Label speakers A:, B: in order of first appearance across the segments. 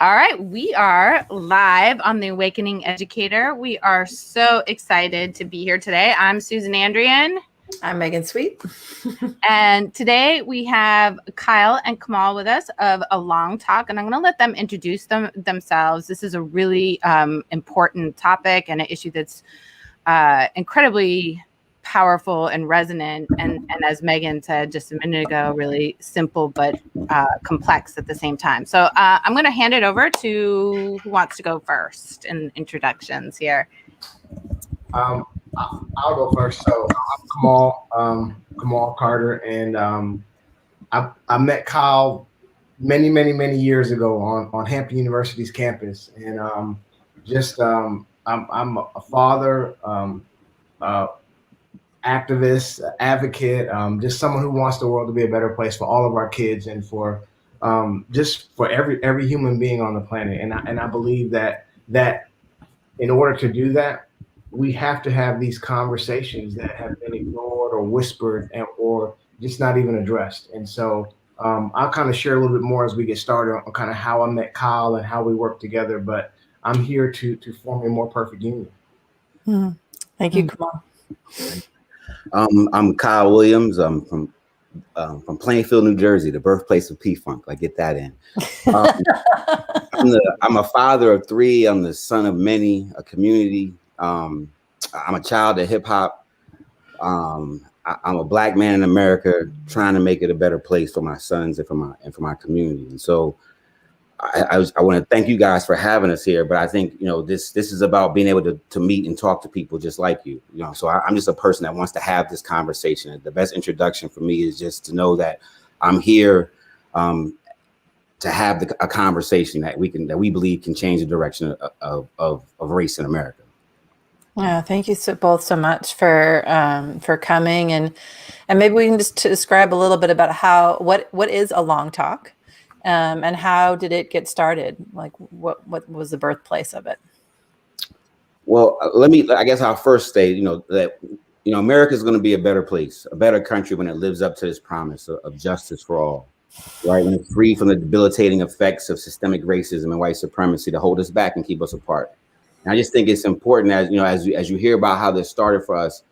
A: All right, we are live on the Awakening Educator. We are so excited to be here today. I'm Susan Andrian.
B: I'm Megan Sweet.
A: And today we have Kyle and Kamal with us of A Long Talk, and I'm going to let them introduce themselves. This is a really important topic and an issue that's incredibly powerful and resonant, and as Megan said just a minute ago, really simple but complex at the same time. So I'm going to hand it over to who wants to go first in introductions here.
C: I'll go first. So I'm Kamal Carter, and I met Kyle many years ago on Hampton University's campus, and I'm a father, activist, advocate, just someone who wants the world to be a better place for all of our kids and for just for every human being on the planet. And I believe that in order to do that, we have to have these conversations that have been ignored or whispered or just not even addressed. And so I'll kind of share a little bit more as we get started on kind of how I met Kyle and how we work together. But I'm here to form a more perfect union.
B: Thank you, Kamal.
D: I'm Kyle Williams. I'm from Plainfield, New Jersey, the birthplace of P-Funk. I get that in. I'm a father of three. I'm the son of many, a community. I'm a child of hip hop. I'm a Black man in America trying to make it a better place for my sons and for my community. And so I want to thank you guys for having us here. But I think, this is about being able to meet and talk to people just like you. So I'm just a person that wants to have this conversation. The best introduction for me is just to know that I'm here to have a conversation that we believe can change the direction of race in America.
B: Yeah, thank you both so much for coming, and maybe we can just describe a little bit about what is A Long Talk, and how did it get started? Like what was the birthplace of it?
D: Well, I guess I'll first say, that America is going to be a better place, a better country when it lives up to this promise of justice for all, right? When it's free from the debilitating effects of systemic racism and white supremacy to hold us back and keep us apart. And I just think it's important as you hear about how this started for us,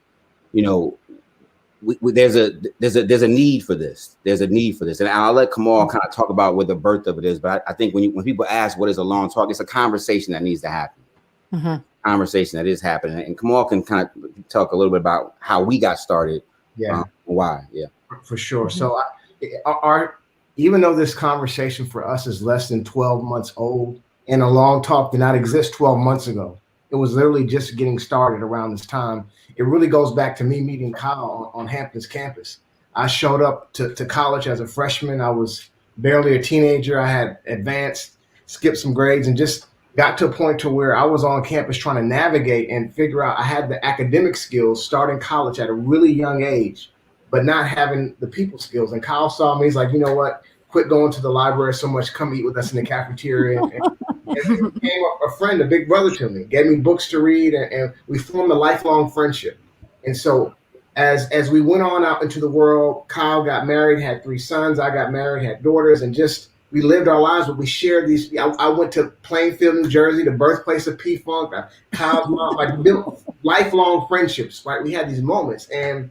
D: there's a need for this. There's a need for this. And I'll let Kamal kind of talk about what the birth of it is. But I think when people ask what is a long talk, it's a conversation that needs to happen. Mm-hmm. Conversation that is happening. And Kamal can kind of talk a little bit about how we got started.
C: Yeah.
D: Why. Yeah. For
C: sure. Mm-hmm. So even though this conversation for us is less than 12 months old, and A Long Talk did not exist 12 months ago. It was literally just getting started around this time. It really goes back to me meeting Kyle on Hampton's campus. I showed up to college as a freshman. I was barely a teenager. I had advanced, skipped some grades, and just got to a point to where I was on campus trying to navigate and figure out I had the academic skills starting college at a really young age, but not having the people skills. And Kyle saw me. He's like, you know what? Quit going to the library so much. Come eat with us in the cafeteria. And he became a friend, a big brother to me. Gave me books to read, and we formed a lifelong friendship. And so, as we went on out into the world, Kyle got married, had 3 sons. I got married, had daughters, and just we lived our lives. But we shared these. I went to Plainfield, New Jersey, the birthplace of P-Funk. Kyle's mom, like built lifelong friendships. Right, we had these moments, and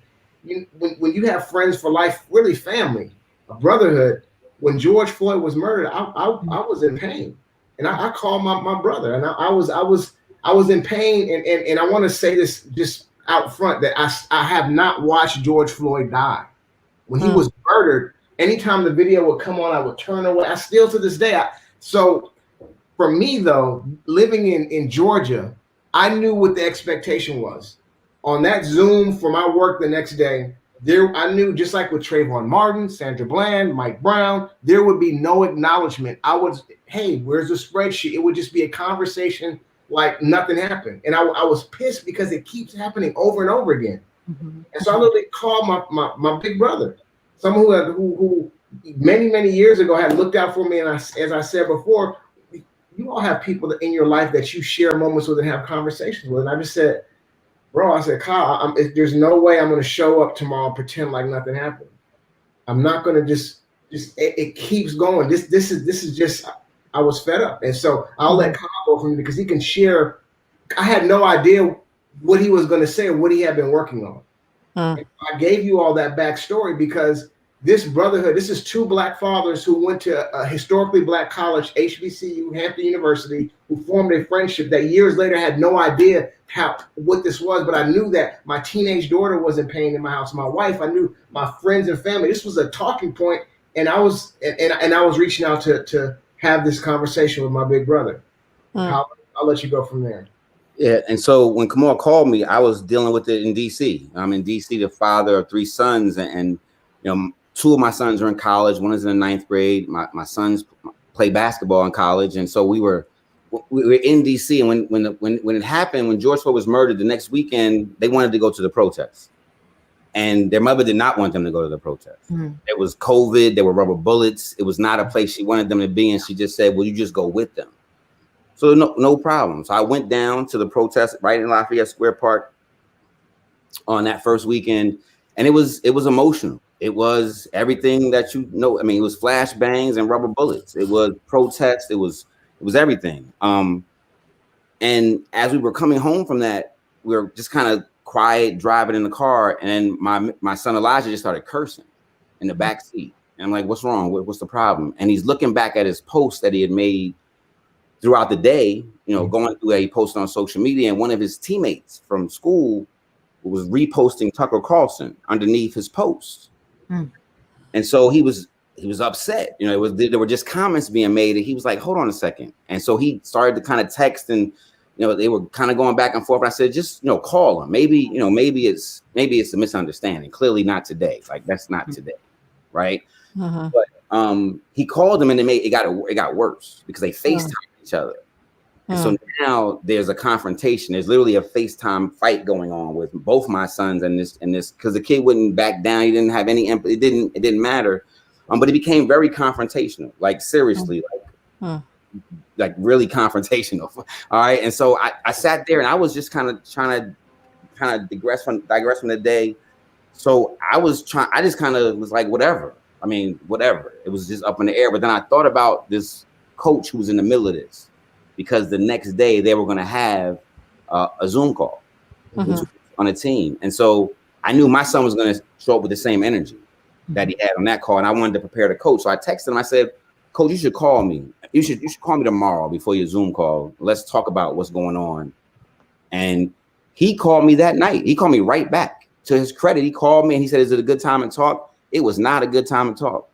C: when you have friends for life, really family, a brotherhood. When George Floyd was murdered, I was in pain, and I called my brother, and I was in pain, and I want to say this just out front that I have not watched George Floyd die. When he was murdered, anytime the video would come on, I would turn away. I still to this day. So for me though, living in Georgia, I knew what the expectation was. On that Zoom for my work the next day. I knew, just like with Trayvon Martin, Sandra Bland, Mike Brown, there would be no acknowledgement. Hey, where's the spreadsheet? It would just be a conversation like nothing happened. And I was pissed because it keeps happening over and over again. Mm-hmm. And so I literally called my big brother, someone who many years ago had looked out for me. And as I said before, you all have people in your life that you share moments with and have conversations with. And I just said, bro, I said, Kyle, there's no way I'm going to show up tomorrow and pretend like nothing happened. I'm not going to just it keeps going. This is just, I was fed up. And so I'll let Kyle go from me because he can share. I had no idea what he was going to say or what he had been working on. And I gave you all that backstory because this brotherhood, this is two Black fathers who went to a historically Black college, HBCU, Hampton University, who formed a friendship that years later had no idea what this was. But I knew that my teenage daughter was in pain in my house. My wife, I knew my friends and family. This was a talking point, and I was reaching out to have this conversation with my big brother. I'll let you go from there.
D: Yeah, and so when Kamal called me, I was dealing with it in DC. I'm in DC, the father of 3 sons, and you know, 2 of my sons are in college. One is in the 9th grade. My sons play basketball in college, and so we were in DC. And when it happened, when George Floyd was murdered, the next weekend they wanted to go to the protest, and their mother did not want them to go to the protest. It was COVID. There were rubber bullets. It was not a place she wanted them to be, and she just said, "Well, you just go with them." So no problem. So I went down to the protest right in Lafayette Square Park on that first weekend, and it was emotional. It was everything that you know. I mean, it was flashbangs and rubber bullets. It was protest. It was everything. And as we were coming home from that, we were just kind of quiet, driving in the car, and my son Elijah just started cursing in the back seat. And I'm like, "What's wrong? What's the problem?" And he's looking back at his post that he had made throughout the day, you know, going through a post on social media, and one of his teammates from school was reposting Tucker Carlson underneath his post. And so he was upset. You know, there were just comments being made, and he was like, "Hold on a second." And so he started to kind of text, and you know, they were kind of going back and forth. And I said, "Just, you know, call him. Maybe it's a misunderstanding. Clearly not today. Like, that's not today, right?" But he called him, and it got worse because they FaceTimed each other. And so now there's a confrontation. There's literally a FaceTime fight going on with both my sons and this because the kid wouldn't back down. He didn't have any empathy. It didn't matter. But it became very confrontational, like seriously, like really confrontational. All right. And so I sat there and I was just kind of trying to digress from the day. So I just kind of was like, whatever. I mean, whatever. It was just up in the air. But then I thought about this coach who was in the middle of this, because the next day they were going to have a Zoom call on a team. And so I knew my son was going to show up with the same energy that he had on that call. And I wanted to prepare the coach. So I texted him. I said, "Coach, you should call me. You should call me tomorrow before your Zoom call. Let's talk about what's going on." And he called me that night. He called me right back. To his credit, he called me and he said, "Is it a good time to talk?" It was not a good time to talk.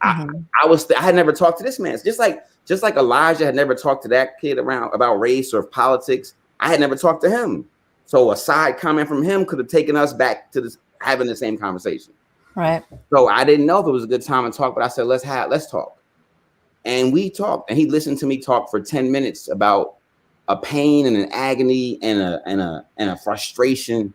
D: I had never talked to this man. It's just like Elijah had never talked to that kid about race or politics. I had never talked to him. So a side comment from him could have taken us back to having the same conversation.
B: Right.
D: So I didn't know if it was a good time to talk, but I said, let's talk. And we talked, and he listened to me talk for 10 minutes about a pain and an agony and a frustration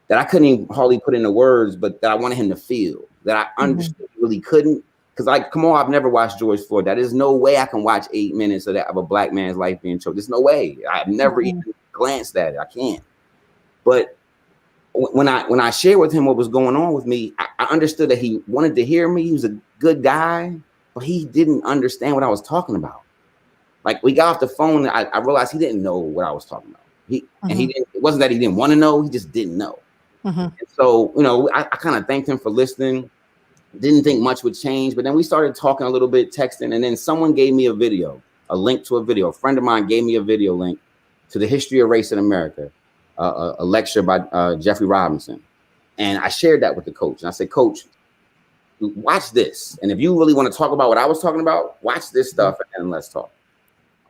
D: that I couldn't even hardly put into words, but that I wanted him to feel, that I understood really couldn't. Because, like, come on, I've never watched George Floyd. That is no way I can watch 8 minutes of a black man's life being choked. There's no way. I've never even glanced at it. I can't. But when I shared with him what was going on with me, I understood that he wanted to hear me. He was a good guy, but he didn't understand what I was talking about. Like, we got off the phone, and I realized he didn't know what I was talking about. It wasn't that he didn't want to know. He just didn't know. And so, you know, I kind of thanked him for listening. Didn't think much would change, but then we started talking a little bit, texting, and then someone gave me a link to a video. A friend of mine gave me a video link to the history of race in America, a lecture by Jeffrey Robinson. And I shared that with the coach. And I said, "Coach, watch this. And if you really want to talk about what I was talking about, watch this stuff and let's talk."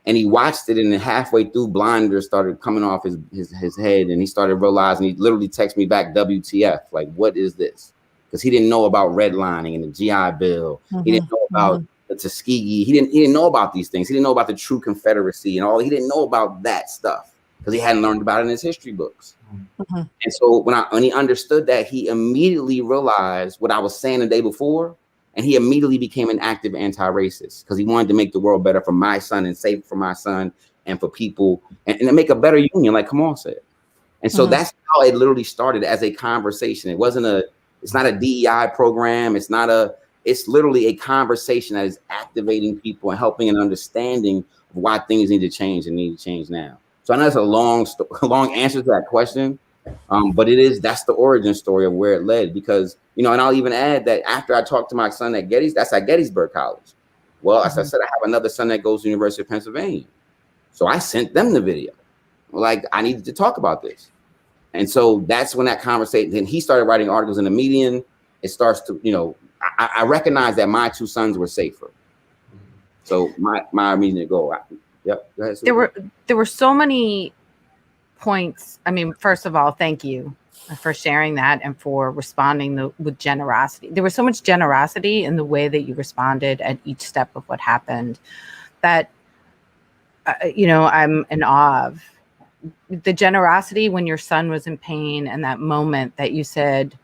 D: And he watched it, and then halfway through, blinders started coming off his head, and he started realizing, he literally texted me back, "WTF, like, what is this?" Because he didn't know about redlining and the GI Bill. He didn't know about the Tuskegee. He didn't know about these things. He didn't know about the true Confederacy and all. He didn't know about that stuff because he hadn't learned about it in his history books. And so when he understood that, he immediately realized what I was saying the day before, and he immediately became an active anti-racist because he wanted to make the world better for my son and safe for my son and for people and to make a better union, like Kamal said. And so that's how it literally started, as a conversation. It's not a DEI program. It's not It's literally a conversation that is activating people and helping an understanding of why things need to change and need to change now. So I know that's a long answer to that question, but that's the origin story of where it led. Because, and I'll even add that after I talked to my son at that's at Gettysburg College. Well, as I said, I have another son that goes to the University of Pennsylvania. So I sent them the video. Like, I needed to talk about this. And so that's when that conversation, then he started writing articles in the Median. It starts to, I recognize that my two sons were safer. So my immediate goal. Yep. Go ahead,
A: there were so many points. I mean, first of all, thank you for sharing that and for responding with generosity. There was so much generosity in the way that you responded at each step of what happened that, I'm in awe of. The generosity when your son was in pain and that moment that you said,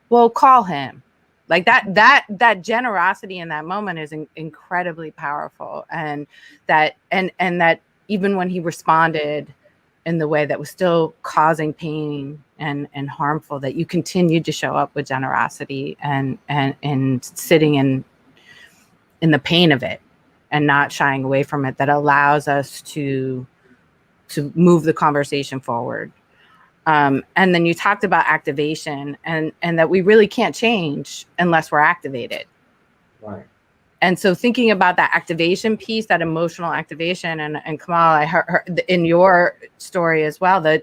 A: well, call him. Like that generosity in that moment is incredibly powerful. And that even when he responded in the way that was still causing pain and harmful, that you continued to show up with generosity and sitting in the pain of it and not shying away from it, that allows us to move the conversation forward. And then you talked about activation and that we really can't change unless we're activated.
C: Right.
A: And so thinking about that activation piece, that emotional activation, and Kamal, I heard in your story as well, the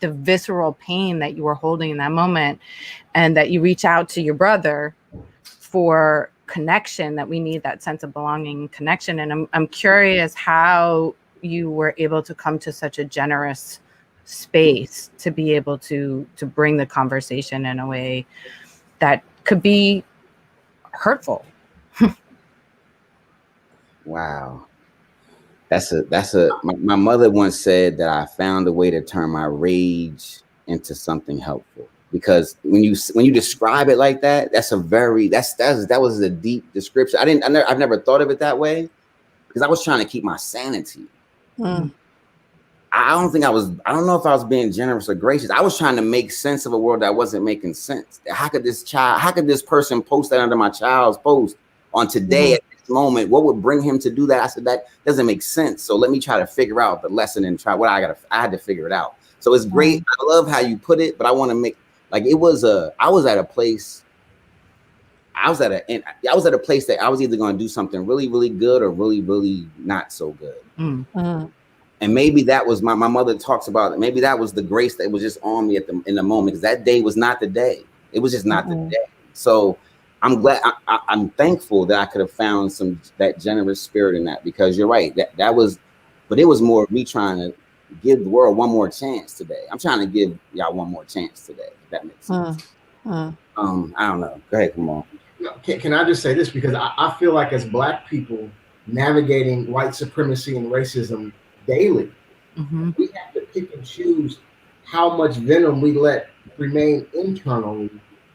A: visceral pain that you were holding in that moment, and that you reach out to your brother for connection, that we need that sense of belonging, connection. And I'm curious how you were able to come to such a generous space to be able to bring the conversation in a way that could be hurtful.
D: Wow. My mother once said that I found a way to turn my rage into something helpful. Because when you describe it like that, that was a deep description. I've never thought of it that way, because I was trying to keep my sanity. I don't know if I was being generous or gracious. I was trying to make sense of a world that wasn't making sense. How could this person post that under my child's post on today at this moment? What would bring him to do that? I said, that doesn't make sense. So let me try to figure out the lesson and try what I had to figure it out. So it's great. I love how you put it, but I want to make, like, I was at a place that I was either going to do something really, really good or really, really not so good. And maybe that was my mother talks about it. Maybe that was the grace that was just on me in the moment, because that day was not the day. It was just not the day. So I'm glad, I'm thankful that I could have found that generous spirit in that, because you're right. But it was more of me trying to give the world one more chance today. I'm trying to give y'all one more chance today, if that makes sense. I don't know. Go ahead, come on.
C: Can I just say this? Because I feel like as Black people navigating white supremacy and racism daily, we have to pick and choose how much venom we let remain internally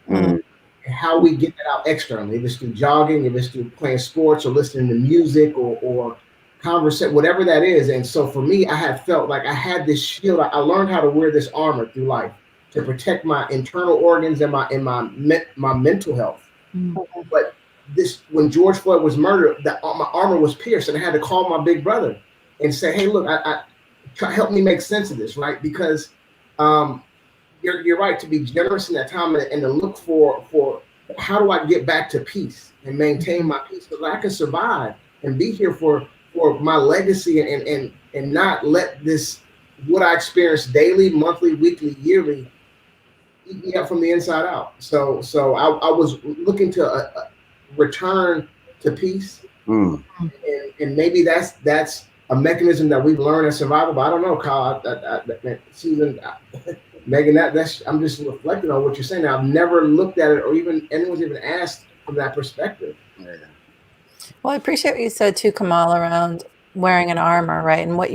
C: and how we get that out externally. If it's through jogging, if it's through playing sports or listening to music or conversation, whatever that is. And so for me, I had felt like I had this shield. I learned how to wear this armor through life to protect my internal organs and my mental health. But when George Floyd was murdered, my armor was pierced, and I had to call my big brother and say, "Hey, look, help me make sense of this, right?" Because you're right, to be generous in that time and to look for how do I get back to peace and maintain my peace so that I can survive and be here for my legacy and not let this, what I experience daily, monthly, weekly, yearly, eat me up from the inside out. So I was looking to return to peace, and maybe that's a mechanism that we've learned as survival. But I don't know, Kyle, Susan, Megan, I'm just reflecting on what you're saying. I've never looked at it, or even anyone's even asked from that perspective.
B: Well, I appreciate what you said too, Kamal, around wearing an armor, right? And what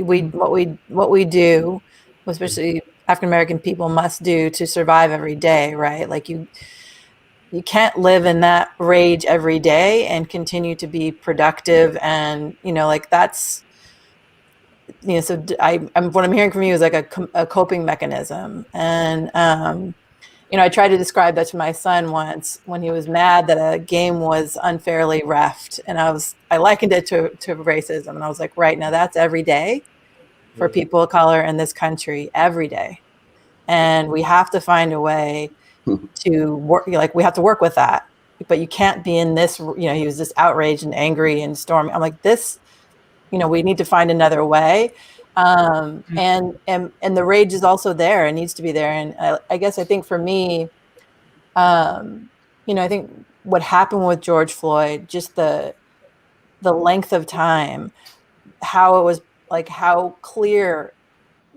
B: we do, especially African American people, must do to survive every day, right? Like you can't live in that rage every day and continue to be productive, and like that's. So what I'm hearing from you is like a coping mechanism, and I tried to describe that to my son once when he was mad that a game was unfairly reffed. And I likened it to racism. And I was like, right, now that's every day for people of color in this country, every day. And we have to find a way to work, like we have to work with that. But you can't be in this, he was just outraged and angry and stormy. I'm like, this, we need to find another way. And the rage is also there and needs to be there. And I guess I think for me, I think what happened with George Floyd, just the length of time, how it was like, how clear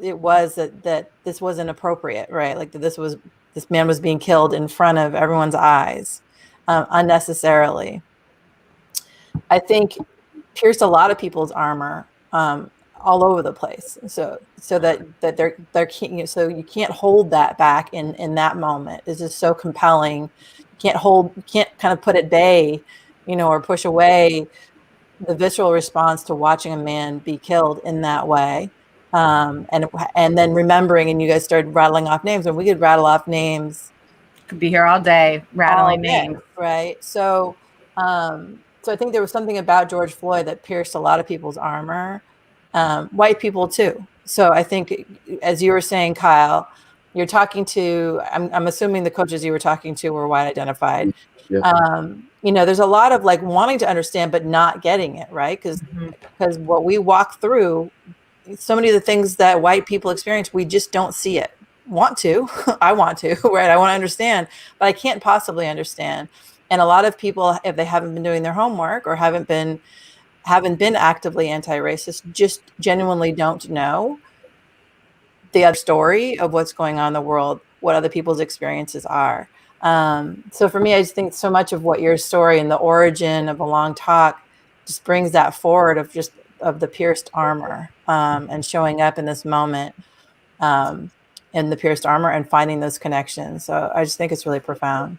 B: it was that this wasn't appropriate, right? Like that this man was being killed in front of everyone's eyes, unnecessarily. I think pierced a lot of people's armor all over the place. So that they're so you can't hold that back in that moment. It's just so compelling. You can't kind of put at bay, or push away the visceral response to watching a man be killed in that way. And then remembering, and you guys started rattling off names, and we could rattle off names.
A: Could be here all day rattling names,
B: right? So I think there was something about George Floyd that pierced a lot of people's armor, white people too. So I think, as you were saying, Kyle, you're talking to, I'm assuming the coaches you were talking to were white identified. Yeah. There's a lot of like wanting to understand, but not getting it, right? Because what we walk through, so many of the things that white people experience, we just don't see it. I want to, right? I want to understand, but I can't possibly understand. And a lot of people, if they haven't been doing their homework or haven't been actively anti-racist, just genuinely don't know the other story of what's going on in the world, what other people's experiences are. So for me, I just think so much of what your story and the origin of A Long Talk just brings that forward of the pierced armor, and showing up in this moment in the pierced armor and finding those connections. So I just think it's really profound.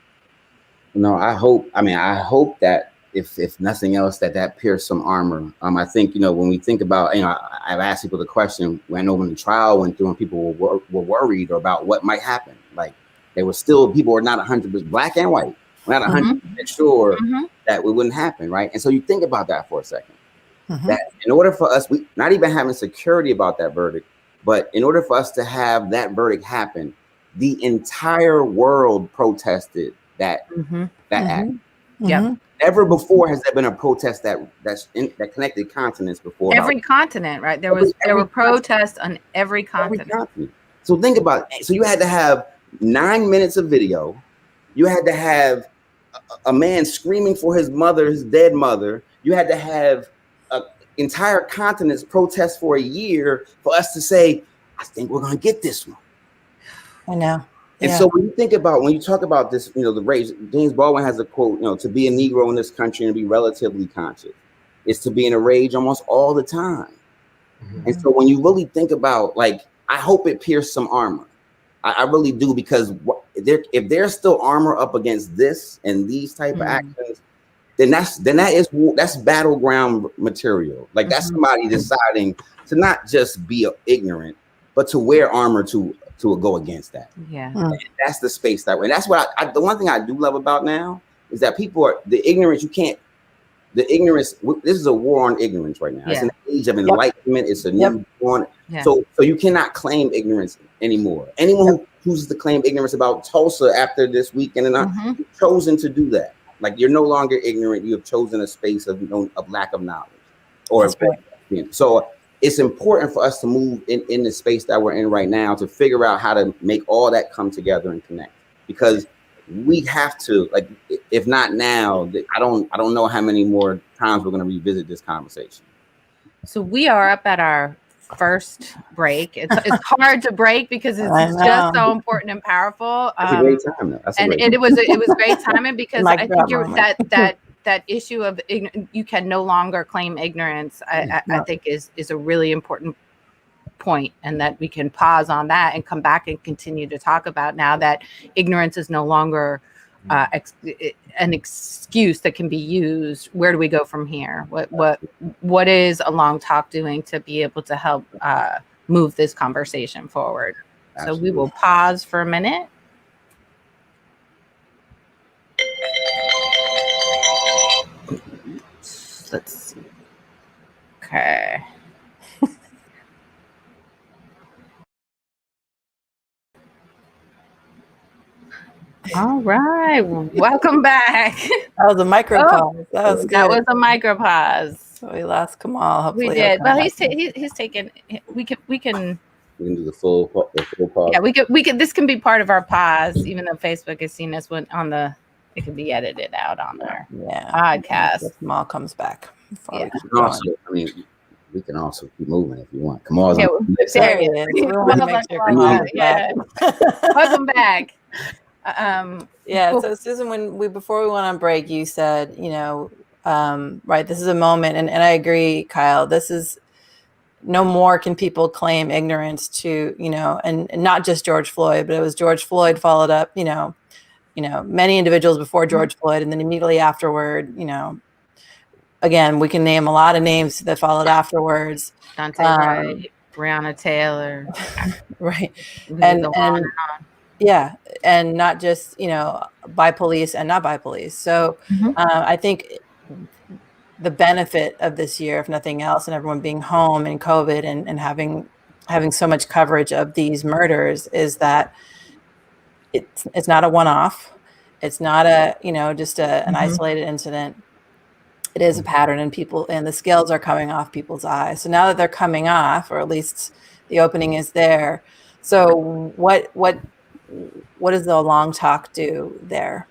D: I hope that if nothing else, that pierced some armor. I think, when we think about, I've asked people the question when the trial went through and people were worried about what might happen. Like people were not 100% black and white. We're not 100% sure that it wouldn't happen, right? And so you think about that for a second. That in order for us, we not even having security about that verdict, but in order for us to have that verdict happen, the entire world protested that act.
A: Yeah.
D: Never before has there been a protest that connected continents before.
A: Every continent, right? There were protests on every continent.
D: So think about it. So you had to have 9 minutes of video. You had to have a man screaming for his mother, his dead mother. You had to have entire continents protest for a year for us to say, I think we're going to get this one.
B: I know.
D: And so when you talk about this, the race, James Baldwin has a quote, to be a Negro in this country and be relatively conscious is to be in a rage almost all the time. And so when you really think about, like, I hope it pierced some armor. I really do, because if there's still armor up against this and these type of actions, then that's battleground material. Like that's somebody deciding to not just be ignorant, but to wear armor to go against that.
A: Yeah,
D: that's the space that we're in. That's what the one thing I do love about now is that people are the ignorance. This is a war on ignorance right now. Yeah. It's an age of enlightenment. It's a new one. Yeah. So you cannot claim ignorance anymore. Anyone who chooses to claim ignorance about Tulsa after this weekend and you've chosen to do that. Like you're no longer ignorant. You have chosen a space of lack of knowledge. So it's important for us to move in the space that we're in right now to figure out how to make all that come together and connect. Because we have to, like, if not now, I don't know how many more times we're going to revisit this conversation.
A: So we are up at our first break. It's hard to break because it's just so important and powerful.
D: That's a great time, though.
A: It was great timing because I think that issue of you can no longer claim ignorance. I think is a really important point, and that we can pause on that and come back and continue to talk about now that ignorance is no longer an excuse that can be used. Where do we go from here? What is A Long Talk doing to be able to help move this conversation forward? Absolutely. So we will pause for a minute. Let's see. Okay. All right. Welcome back.
B: That was a micro pause. That was good.
A: That was a micro pause.
B: So we lost Kamal. Hopefully
A: We
B: he'll
A: did.
B: come
A: Well,
B: back.
A: he's taken. We can.
D: We can do the full pause.
A: Yeah, we could. This can be part of our pause, even though Facebook has seen us on the. It can be edited out on our podcast.
B: If Kamal comes back.
A: Yeah.
D: We can also keep moving if you want. Kamal's
A: Yeah,
B: there he is. We want to make sure Kamal is back.
A: Welcome back.
B: Yeah. So Susan, before we went on break, you said, right, this is a moment, and I agree, Kyle. This is no more can people claim ignorance to, and not just George Floyd, but it was George Floyd followed up, many individuals before George Floyd, and then immediately afterward, again, we can name a lot of names that followed afterwards.
A: Dante Wright, Breonna Taylor,
B: right, and yeah, and not just by police and not by police. So I think the benefit of this year, if nothing else, and everyone being home and COVID and having so much coverage of these murders is that it's not a one-off. It's not just an isolated incident. It is a pattern, and the scales are coming off people's eyes. So now that they're coming off, or at least the opening is there. So what does the long talk do there?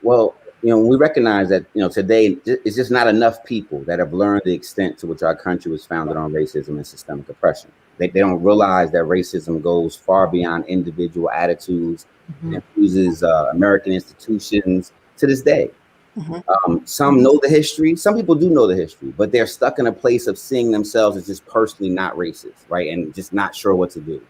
D: Well, we recognize that, today it's just not enough people that have learned the extent to which our country was founded on racism and systemic oppression. They don't realize that racism goes far beyond individual attitudes and infuses American institutions to this day. Some know the history. Some people do know the history, but they're stuck in a place of seeing themselves as just personally not racist, right? And just not sure what to do.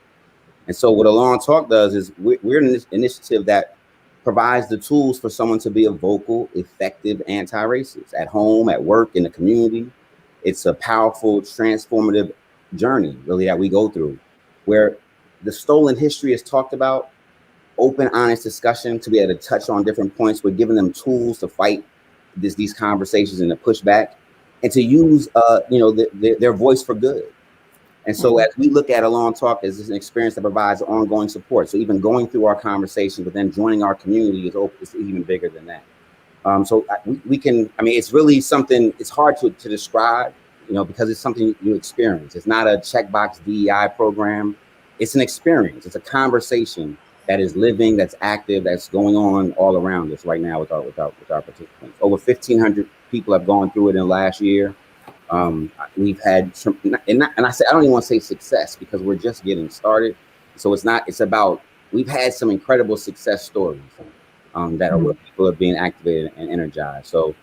D: And so what A Long Talk does is we're an initiative that provides the tools for someone to be a vocal, effective anti-racist at home, at work, in the community. It's a powerful, transformative journey, really, that we go through, where the stolen history is talked about, open, honest discussion to be able to touch on different points. We're giving them tools to fight these conversations and to push back and to use, their voice for good. And so as we look at A Long Talk as an experience that provides ongoing support, so even going through our conversations, but then joining our community is even bigger than that. So we can, it's really something, it's hard to describe, because it's something you experience. It's not a checkbox DEI program. It's an experience. It's a conversation that is living, that's active, that's going on all around us right now with our participants. Over 1,500 people have gone through it in the last year. We've had some, and I don't even want to say success because we're just getting started. So it's about, we've had some incredible success stories that are where people are being activated and energized. So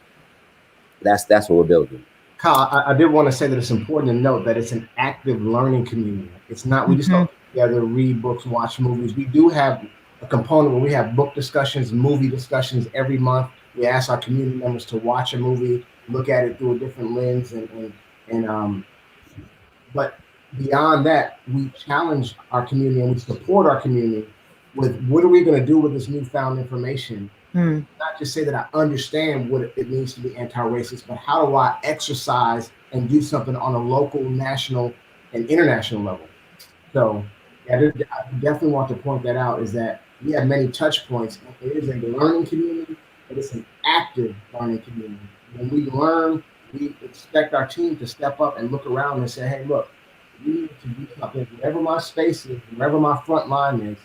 D: that's what we're building.
C: Kyle, I did want to say that it's important to note that it's an active learning community. It's not, we just don't get together, read books, watch movies. We do have a component where we have book discussions, movie discussions every month. We ask our community members to watch a movie, look at it through a different lens, but beyond that, we challenge our community and we support our community with what are we going to do with this newfound information? Not just say that I understand what it means to be anti-racist, but how do I exercise and do something on a local, national, and international level? So I definitely want to point that out, is that we have many touch points. It is a learning community, but it's an active learning community. When we learn, we expect our team to step up and look around and say, hey, look, we need to do something. Wherever my space is, wherever my front line is,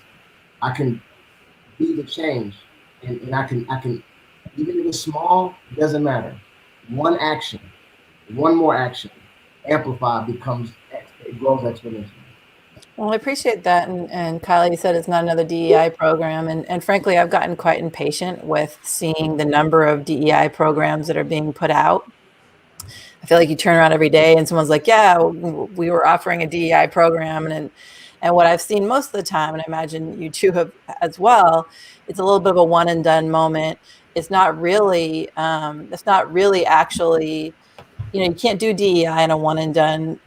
C: I can be the change. And I can, even if it's small, it doesn't matter. One action, one more action, amplified it grows exponentially.
B: Well, I appreciate that. And Kyle, you said it's not another DEI program. And frankly, I've gotten quite impatient with seeing the number of DEI programs that are being put out. I feel like you turn around every day and someone's like, yeah, we were offering a DEI program. And what I've seen most of the time, and I imagine you two have as well, it's a little bit of a one and done moment. It's not really actually, you can't do DEI in a one and done,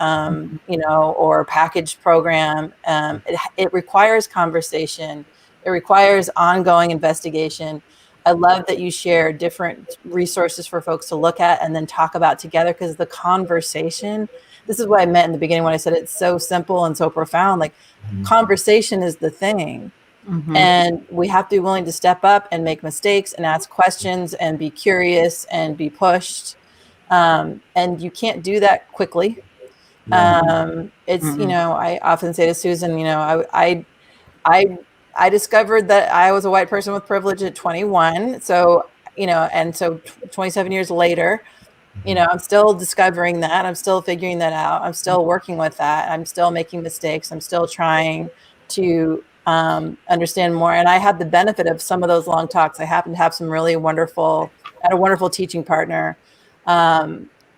B: or packaged program. It requires conversation. It requires ongoing investigation I love that you share different resources for folks to look at and then talk about together, because the conversation, this is what I meant in the beginning when I said it's so simple and so profound. Like conversation is the thing. And we have to be willing to step up and make mistakes and ask questions and be curious and be pushed. And you can't do that quickly. It's, you know, I often say to Susan, you know, I discovered that I was a white person with privilege at 21. So, you know, and so 27 years later, you know, I'm still discovering that. I'm still figuring that out. I'm still working with that. I'm still making mistakes. I'm still trying to understand more. And I had the benefit of some of those long talks. I happen to have some really wonderful, I had a wonderful teaching partner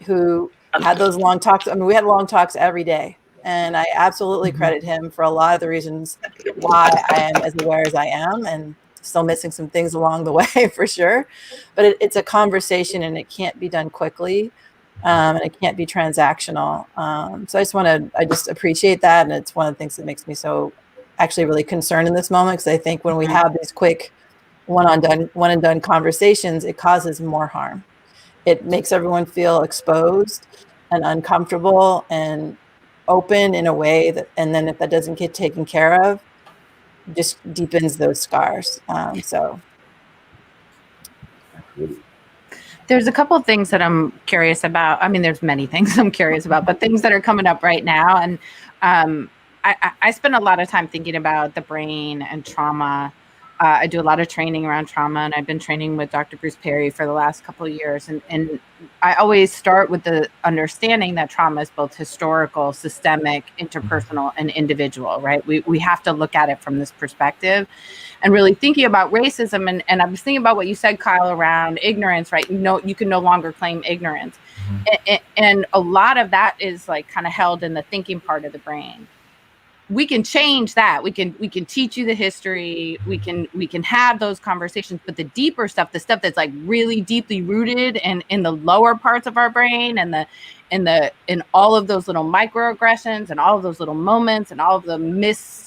B: who had those long talks. I mean, we had long talks every day. And I absolutely credit him for a lot of the reasons why I am as aware as I am, and still missing some things along the way for sure. But it's a conversation, and it can't be done quickly, and it can't be transactional. So I just appreciate that. And it's one of the things that makes me so actually really concerned in this moment, because I think when we have these quick one and done conversations, it causes more harm. It makes everyone feel exposed and uncomfortable and open in a way that, and then if that doesn't get taken care of, just deepens those scars. So
A: there's a couple of things that I'm curious about. I mean, there's many things I'm curious about, but things that are coming up right now. And I spend a lot of time thinking about the brain and trauma. I do a lot of training around trauma, and I've been training with Dr. Bruce Perry for the last couple of years. And I always start with the understanding that trauma is both historical, systemic, interpersonal, and individual, right? We have to look at it from this perspective. And really thinking about racism, and I was thinking about what you said, Kyle, around ignorance, right? You can no longer claim ignorance. And a lot of that is like kind of held in the thinking part of the brain. We can change that. We can teach you the history. We can have those conversations, but the deeper stuff, the stuff that's like really deeply rooted in the lower parts of our brain, and in all of those little microaggressions and all of those little moments and all of the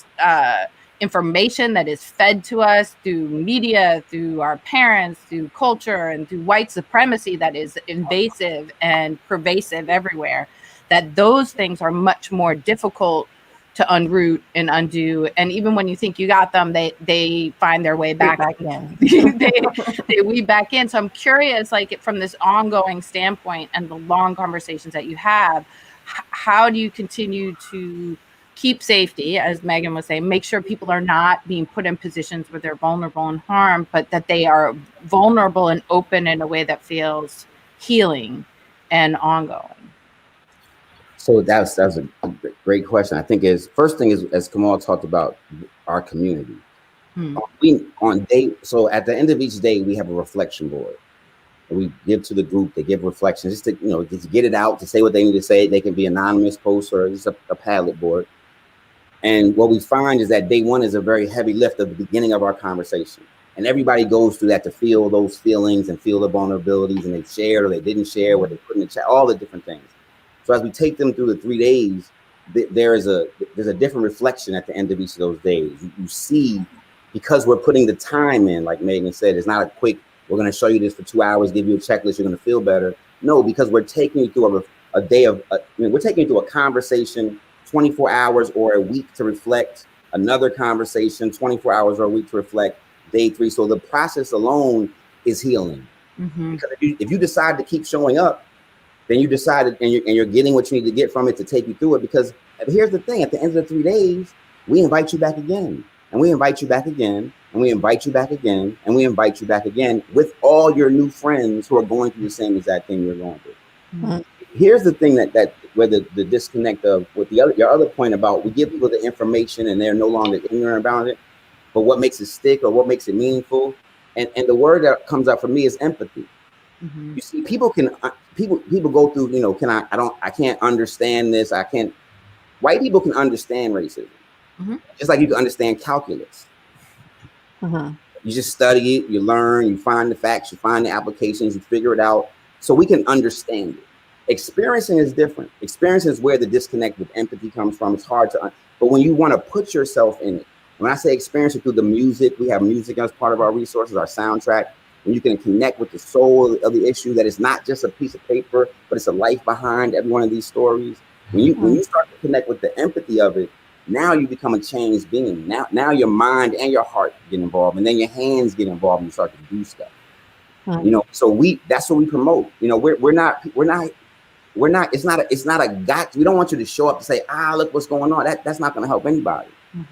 A: information that is fed to us through media, through our parents, through culture, and through white supremacy that is invasive and pervasive everywhere, that those things are much more difficult to unroot and undo. And even when you think you got them, they find their way back
B: in.
A: they weave back in. So I'm curious, like from this ongoing standpoint and the long conversations that you have, how do you continue to keep safety, as Megan was saying, make sure people are not being put in positions where they're vulnerable and harmed, but that they are vulnerable and open in a way that feels healing and ongoing?
D: So that's a great question. I think first thing is, as Kamal talked about, our community. So at the end of each day, we have a reflection board. And we give to the group. They give reflections just to get it out, to say what they need to say. They can be anonymous posts or just a Padlet board. And what we find is that day one is a very heavy lift at the beginning of our conversation. And everybody goes through that to feel those feelings and feel the vulnerabilities, and they shared or they didn't share, what they put in the chat, all the different things. So as we take them through the 3 days, there's a different reflection at the end of each of those days. You see, because we're putting the time in, like Megan said, it's not a quick, we're going to show you this for 2 hours, give you a checklist, you're going to feel better. No, because we're taking you through a day of, we're taking you through a conversation, 24 hours or a week to reflect, another conversation, 24 hours or a week to reflect, day 3. So the process alone is healing. Because if you decide to keep showing up, then you decided, and you're getting what you need to get from it to take you through it. Because here's the thing, at the end of the 3 days, we invite you back again, and we invite you back again, and we invite you back again, and we invite you back again with all your new friends who are going through the same exact thing you're going through. Here's the thing that where the disconnect of with your other point about, we give people the information and they're no longer ignorant about it, but what makes it stick or what makes it meaningful, and the word that comes up for me is empathy. You see, people go through, I can't understand this. White people can understand racism. Just like you can understand calculus. You just study it, you learn, you find the facts, you find the applications, you figure it out. So we can understand it. Experiencing is different. Experience is where the disconnect with empathy comes from. It's hard to, but when you want to put yourself in it, when I say experience it through the music, we have music as part of our resources, our soundtrack. when you can connect with the soul of the issue, that it's not just a piece of paper, but it's a life behind every one of these stories. When you start to connect with the empathy of it, now you become a changed being. Now your mind and your heart get involved, and then your hands get involved and you start to do stuff. You know, so that's what we promote. You know, we're not, it's not a got. We don't want you to show up to say, look what's going on. That's not going to help anybody.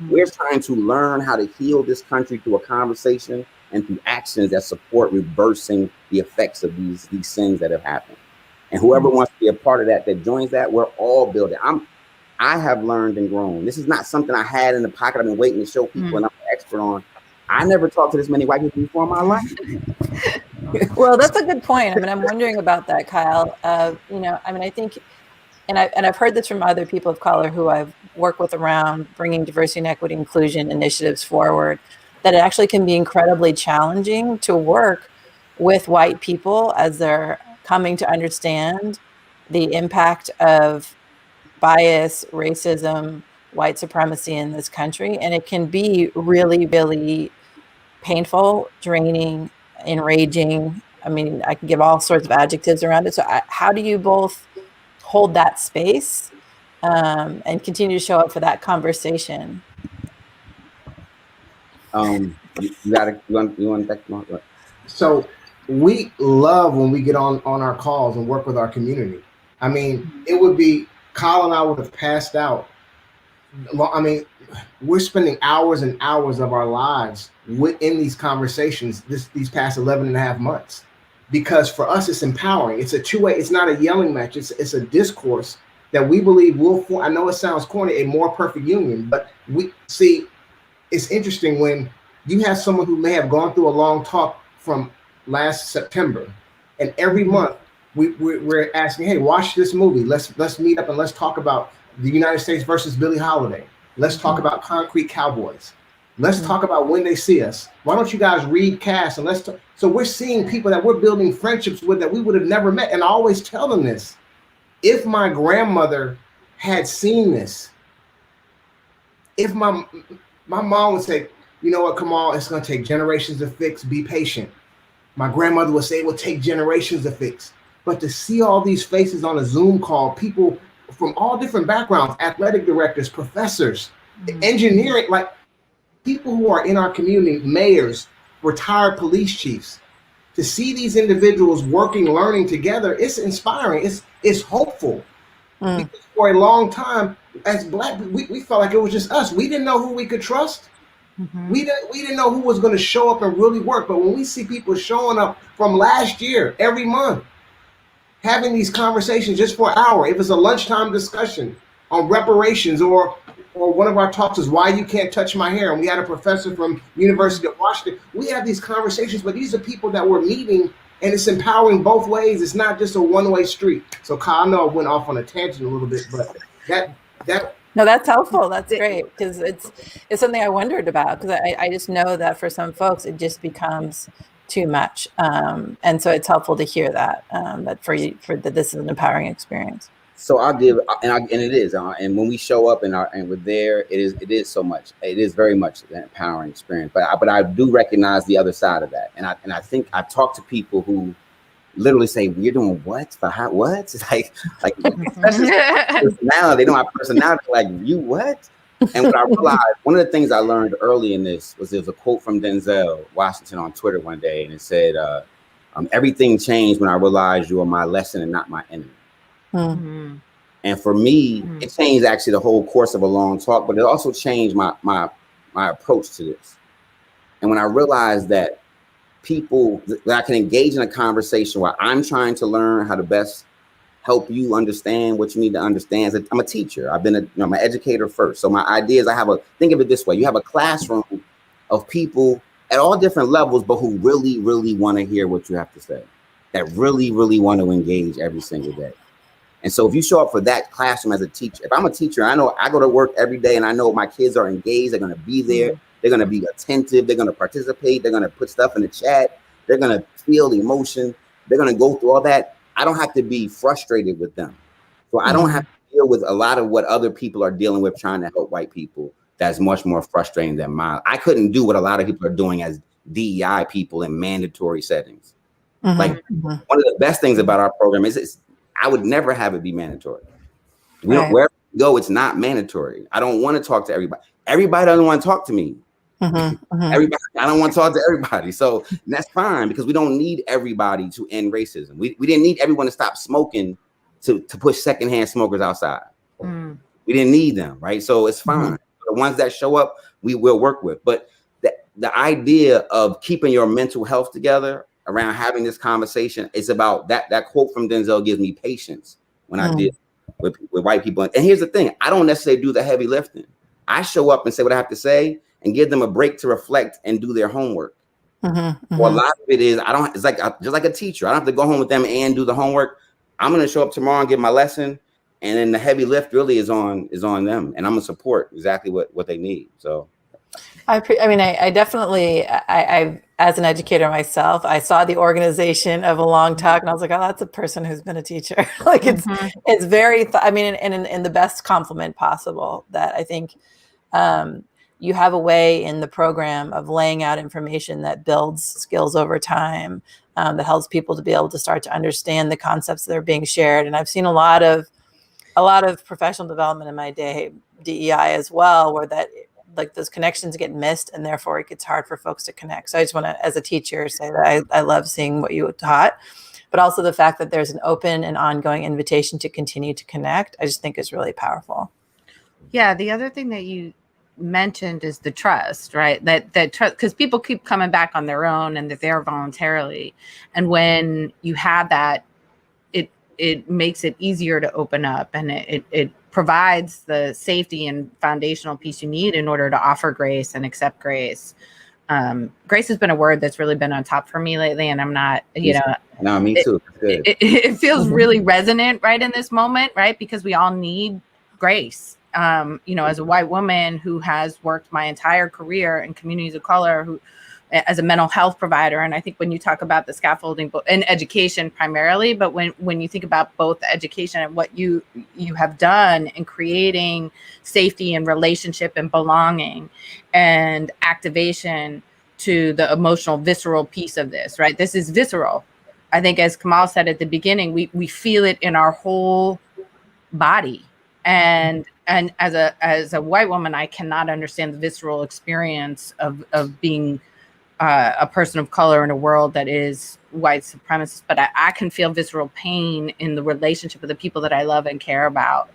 D: We're trying to learn how to heal this country through a conversation and through actions that support reversing the effects of these things that have happened. And whoever wants to be a part of that joins that, we're all building. I have learned and grown. This is not something I had in the pocket. I've been waiting to show people and I'm an expert on. I never talked to this many white people before in my life.
B: Well, that's a good point. I mean, I'm wondering about that, Kyle. You know, I mean, I think, and I've heard this from other people of color who I've worked with around bringing diversity and equity inclusion initiatives forward, that it actually can be incredibly challenging to work with white people as they're coming to understand the impact of bias, racism, white supremacy in this country. And it can be really, really painful, draining, enraging. I mean, I can give all sorts of adjectives around it. So how do you both hold that space and continue to show up for that conversation?
D: You want that?
C: So we love when we get on our calls and work with our community. I mean, it would be, Kyle and I would have passed out. I mean, we're spending hours and hours of our lives in these conversations these past 11 and a half months, because for us, it's empowering. It's a two-way, it's not a yelling match. It's a discourse that we believe will form, I know it sounds corny, a more perfect union, but we see, it's interesting when you have someone who may have gone through a long talk from last September, and every month we're asking, hey, watch this movie. Let's meet up and let's talk about the United States versus Billie Holiday. Let's talk about Concrete Cowboys. Let's talk about When They See Us. Why don't you guys read Cass and let's talk. So we're seeing people that we're building friendships with that we would have never met. And I always tell them this: if my grandmother had seen this, if my mom would say, you know what, Kamal, it's going to take generations to fix, be patient. My grandmother would say it will take generations to fix. But to see all these faces on a Zoom call, people from all different backgrounds, athletic directors, professors, engineering, like people who are in our community, mayors, retired police chiefs, to see these individuals working, learning together, it's inspiring. It's hopeful. Because for a long time, as Black, we felt like it was just us. We didn't know who we could trust. We didn't know who was going to show up and really work. But when we see people showing up from last year, every month, having these conversations just for an hour, if it's a lunchtime discussion on reparations, or one of our talks is why you can't touch my hair, and we had a professor from University of Washington. We have these conversations, but these are people that we're meeting, and it's empowering both ways. It's not just a one-way street. So Kyle, I know I went off on a tangent a little bit, but that
B: No, that's helpful. That's great, because it's something I wondered about, because I just know that for some folks it just becomes too much, and so it's helpful to hear that that this is an empowering experience.
D: So I'll give, and it is, and when we show up and we're there, it is so much. It is very much an empowering experience. But I do recognize the other side of that, and I think I talk to people who literally say, "We're doing what for how what?" It's like especially now they know my personality. Like, you what? And what I realized, one of the things I learned early in this was, there was a quote from Denzel Washington on Twitter one day, and it said, "Everything changed when I realized you are my lesson and not my enemy." And for me, it changed actually the whole course of a long talk, but it also changed my approach to this. And when I realized that that I can engage in a conversation where I'm trying to learn how to best help you understand what you need to understand. I'm a teacher. I'm an educator first. So my idea is, think of it this way: you have a classroom of people at all different levels, but who really, really want to hear what you have to say, that really, really want to engage every single day. And so if you show up for that classroom as a teacher, if I'm a teacher, I know I go to work every day and I know my kids are engaged, they're going to be there, they're going to be attentive, they're going to participate, they're going to put stuff in the chat, they're going to feel the emotion, they're going to go through all that. I don't have to be frustrated with them. So I don't have to deal with a lot of what other people are dealing with trying to help white people. That's much more frustrating than mine. I couldn't do what a lot of people are doing as DEI people in mandatory settings.
B: Mm-hmm.
D: Like one of the best things about our program is I would never have it be mandatory. We don't, wherever we go, it's not mandatory. I don't want to talk to everybody. Everybody doesn't want to talk to me. Everybody, I don't want to talk to everybody. So that's fine, because we don't need everybody to end racism. We didn't need everyone to stop smoking to push secondhand smokers outside. We didn't need them, right? So it's fine. The ones that show up, we will work with. But the idea of keeping your mental health together around having this conversation is about that quote from Denzel gives me patience when I deal with white people. And here's the thing, I don't necessarily do the heavy lifting. I show up and say what I have to say and give them a break to reflect and do their homework. Well, a lot of it is, it's like just like a teacher. I don't have to go home with them and do the homework. I'm going to show up tomorrow and give my lesson. And then the heavy lift really is on them. And I'm going to support exactly what they need. So
B: I definitely, as an educator myself, I saw the organization of A Long Talk, and I was like, oh, that's a person who's been a teacher. Like it's very, in the best compliment possible, that I think you have a way in the program of laying out information that builds skills over time, that helps people to be able to start to understand the concepts that are being shared. And I've seen a lot of professional development in my day, DEI as well, where that, like, those connections get missed, and therefore it gets hard for folks to connect. So I just want to, as a teacher, say that I love seeing what you taught, but also the fact that there's an open and ongoing invitation to continue to connect, I just think is really powerful.
A: Yeah. The other thing that you mentioned is the trust, right? That trust, because people keep coming back on their own and they're there voluntarily. And when you have that, it makes it easier to open up, and it provides the safety and foundational piece you need in order to offer grace and accept grace. Grace has been a word that's really been on top for me lately, and I'm not,
D: No, me too.
A: It feels really resonant right in this moment, right? Because we all need grace. As a white woman who has worked my entire career in communities of color, as a mental health provider. And I think when you talk about the scaffolding in education primarily, but when you think about both education and what you have done in creating safety and relationship and belonging and activation to the emotional, visceral piece of this, right? This is visceral. I think, as Kamal said at the beginning, we feel it in our whole body. And as a white woman, I cannot understand the visceral experience of being a person of color in a world that is white supremacist, but I can feel visceral pain in the relationship with the people that I love and care about.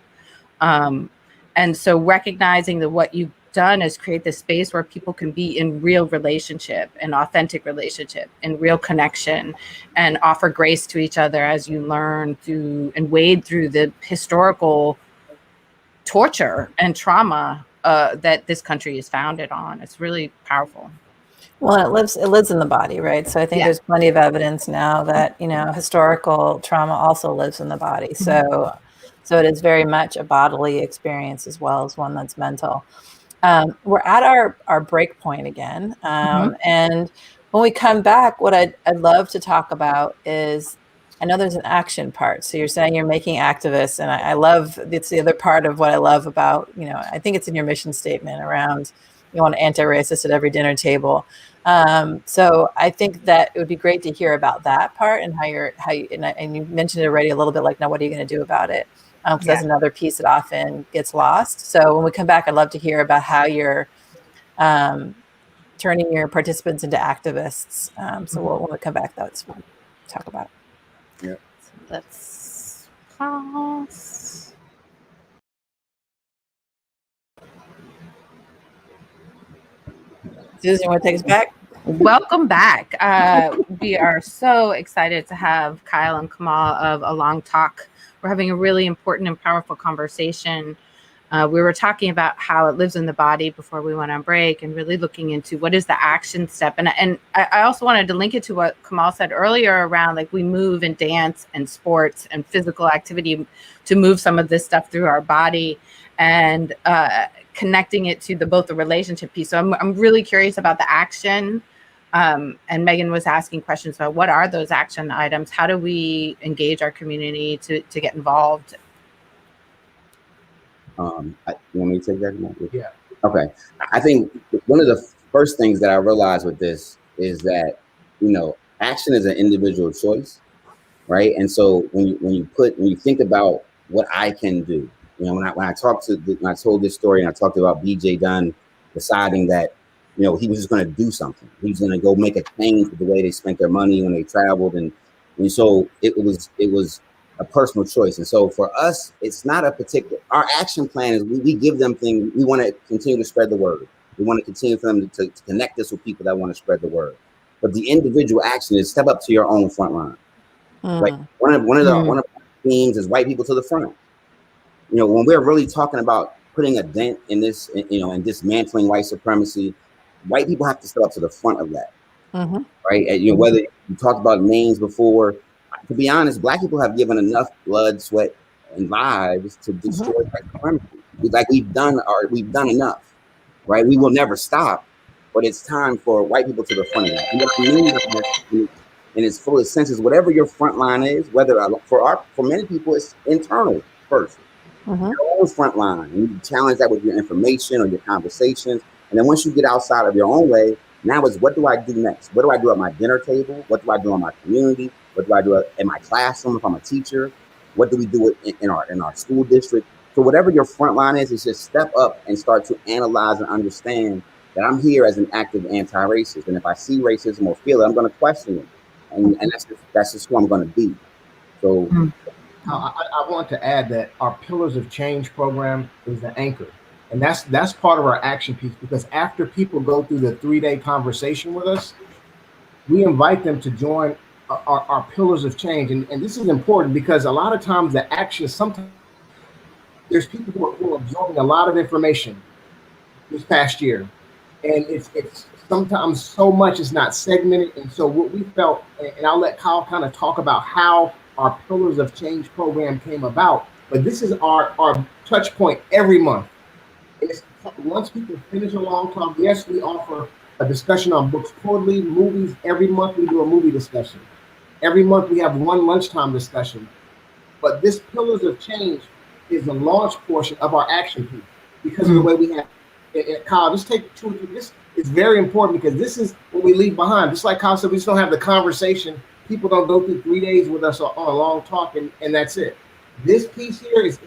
A: And so recognizing that what you've done is create this space where people can be in real relationship and authentic relationship and real connection, and offer grace to each other as you learn through and wade through the historical torture and trauma that this country is founded on. It's really powerful.
B: Well, it lives in the body, right? So I think there's plenty of evidence now that, historical trauma also lives in the body. So it is very much a bodily experience as well as one that's mental. We're at our break point again. And when we come back, what I'd love to talk about is, I know there's an action part. So you're saying you're making activists, and I love, it's the other part of what I love about, I think it's in your mission statement around, you want anti-racist at every dinner table. So I think that it would be great to hear about that part, and and you mentioned it already a little bit, like, now what are you going to do about it? Because that's another piece that often gets lost. So when we come back, I'd love to hear about how you're turning your participants into activists. So when we come back, that's what we'll talk about.
A: Yeah. So let's pause.
B: Susan, you want to take us back?
A: Welcome back. We are so excited to have Kyle and Kamal of A Long Talk. We're having a really important and powerful conversation. We were talking about how it lives in the body before we went on break, and really looking into what is the action step. And I also wanted to link it to what Kamal said earlier around, like, we move in dance and sports and physical activity to move some of this stuff through our body, and connecting it to both the relationship piece. So I'm really curious about the action. And Megan was asking questions about what are those action items? How do we engage our community to get involved?
D: You want me to take that?
C: Yeah.
D: Okay. I think one of the first things that I realized with this is that, action is an individual choice, right? And so when you think about what I can do, when I told this story and I talked about BJ Dunn deciding that, he was just going to do something. He was going to go make a change with the way they spent their money when they traveled, and so it was a personal choice. And so for us, it's not a particular. Our action plan is we give them things. We want to continue to spread the word. We want to continue for them to connect us with people that want to spread the word. But the individual action is step up to your own front line. Right. One of the themes is white people to the front. When we're really talking about putting a dent in this, and dismantling white supremacy, white people have to step up to the front of that. Right. And, whether you talked about names before, to be honest, Black people have given enough blood, sweat, and lives to destroy white supremacy. Like we've done enough. Right. We will never stop, but it's time for white people to the front of that. And what I mean by that, in its fullest sense, is whatever your front line is, whether for many people it's internal first, your own front line, and you challenge that with your information or your conversations, and then once you get outside of your own way, now it's what do I do next? What do I do at my dinner table? What do I do in my community? What do I do in my classroom if I'm a teacher? What do we do in our school district? So whatever your front line is just step up and start to analyze and understand that I'm here as an active anti-racist, and if I see racism or feel it, I'm going to question it. And that's just who I'm going to be. So
C: I want to add that our Pillars of Change program is the anchor. And that's part of our action piece, because after people go through the 3-day conversation with us, we invite them to join our Pillars of Change. And this is important because a lot of times the action, sometimes there's people who are absorbing a lot of information this past year. And it's sometimes so much is not segmented. And so what we felt, and I'll let Kyle kind of talk about how our Pillars of Change program came about, but this is our touch point every month. It's, once people finish a long talk, yes, we offer a discussion on books quarterly, movies. Every month we do a movie discussion. Every month we have one lunchtime discussion. But this Pillars of Change is the launch portion of our action piece because of the way we have. Kyle, just take 2 or 3. This is very important because this is what we leave behind. Just like Kyle said, we just don't have the conversation. People don't go through 3 days with us on a long talk and that's it. This piece here is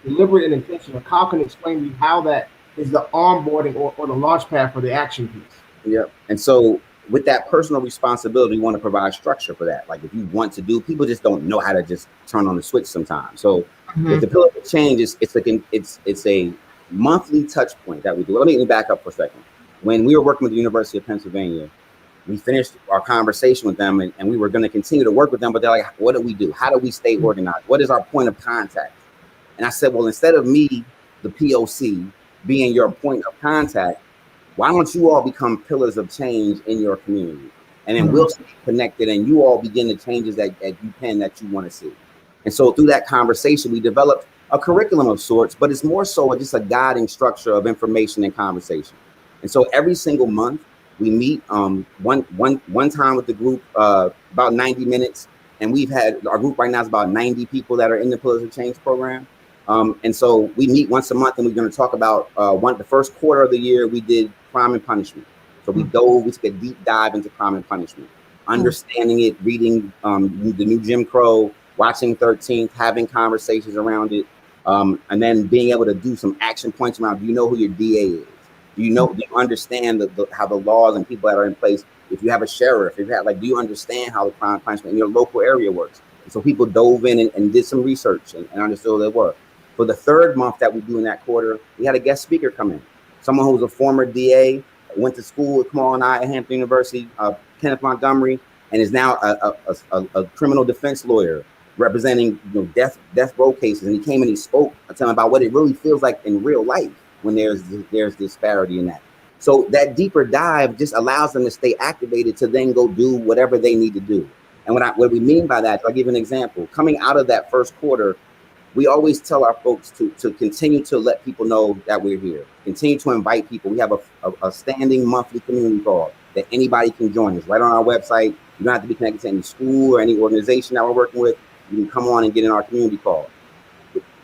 C: deliberate and intentional. Kyle can explain to you how that is the onboarding or the launch pad for the action piece.
D: Yeah. And so with that personal responsibility, we want to provide structure for that. Like if you want to do, people just don't know how to just turn on the switch sometimes. So if the Pillar of Change it's a monthly touch point that we do. Let me back up for a second. When we were working with the University of Pennsylvania, we finished our conversation with them and we were going to continue to work with them, but they're like, what do we do? How do we stay organized? What is our point of contact? And I said, well, instead of me, the POC, being your point of contact, why don't you all become pillars of change in your community? And then we'll stay connected and you all begin the changes that you want to see. And so through that conversation, we developed a curriculum of sorts, but it's more so just a guiding structure of information and conversation. And so every single month we meet one time with the group, about 90 minutes. And we've had our group right now is about 90 people that are in the Pillars of Change program. And so we meet once a month and we're going to talk about the first quarter of the year, we did crime and punishment. So we took a deep dive into crime and punishment, understanding it, reading the new Jim Crow, watching 13th, having conversations around it, and then being able to do some action points around, do you know who your DA is? Do you understand how the laws and people that are in place? If you have a sheriff, do you understand how the crime and punishment in your local area works? And so people dove in and did some research and understood what they were. For the third month that we do in that quarter, we had a guest speaker come in. Someone who was a former DA, went to school with Kamal and I at Hampton University, Kenneth Montgomery, and is now a criminal defense lawyer representing death row cases. And he came and he spoke telling about what it really feels like in real life when there's disparity in that. So that deeper dive just allows them to stay activated to then go do whatever they need to do. And what we mean by that, I'll give you an example. Coming out of that first quarter, we always tell our folks to continue to let people know that we're here. Continue to invite people. We have a standing monthly community call that anybody can join us right on our website. You don't have to be connected to any school or any organization that we're working with. You can come on and get in our community call.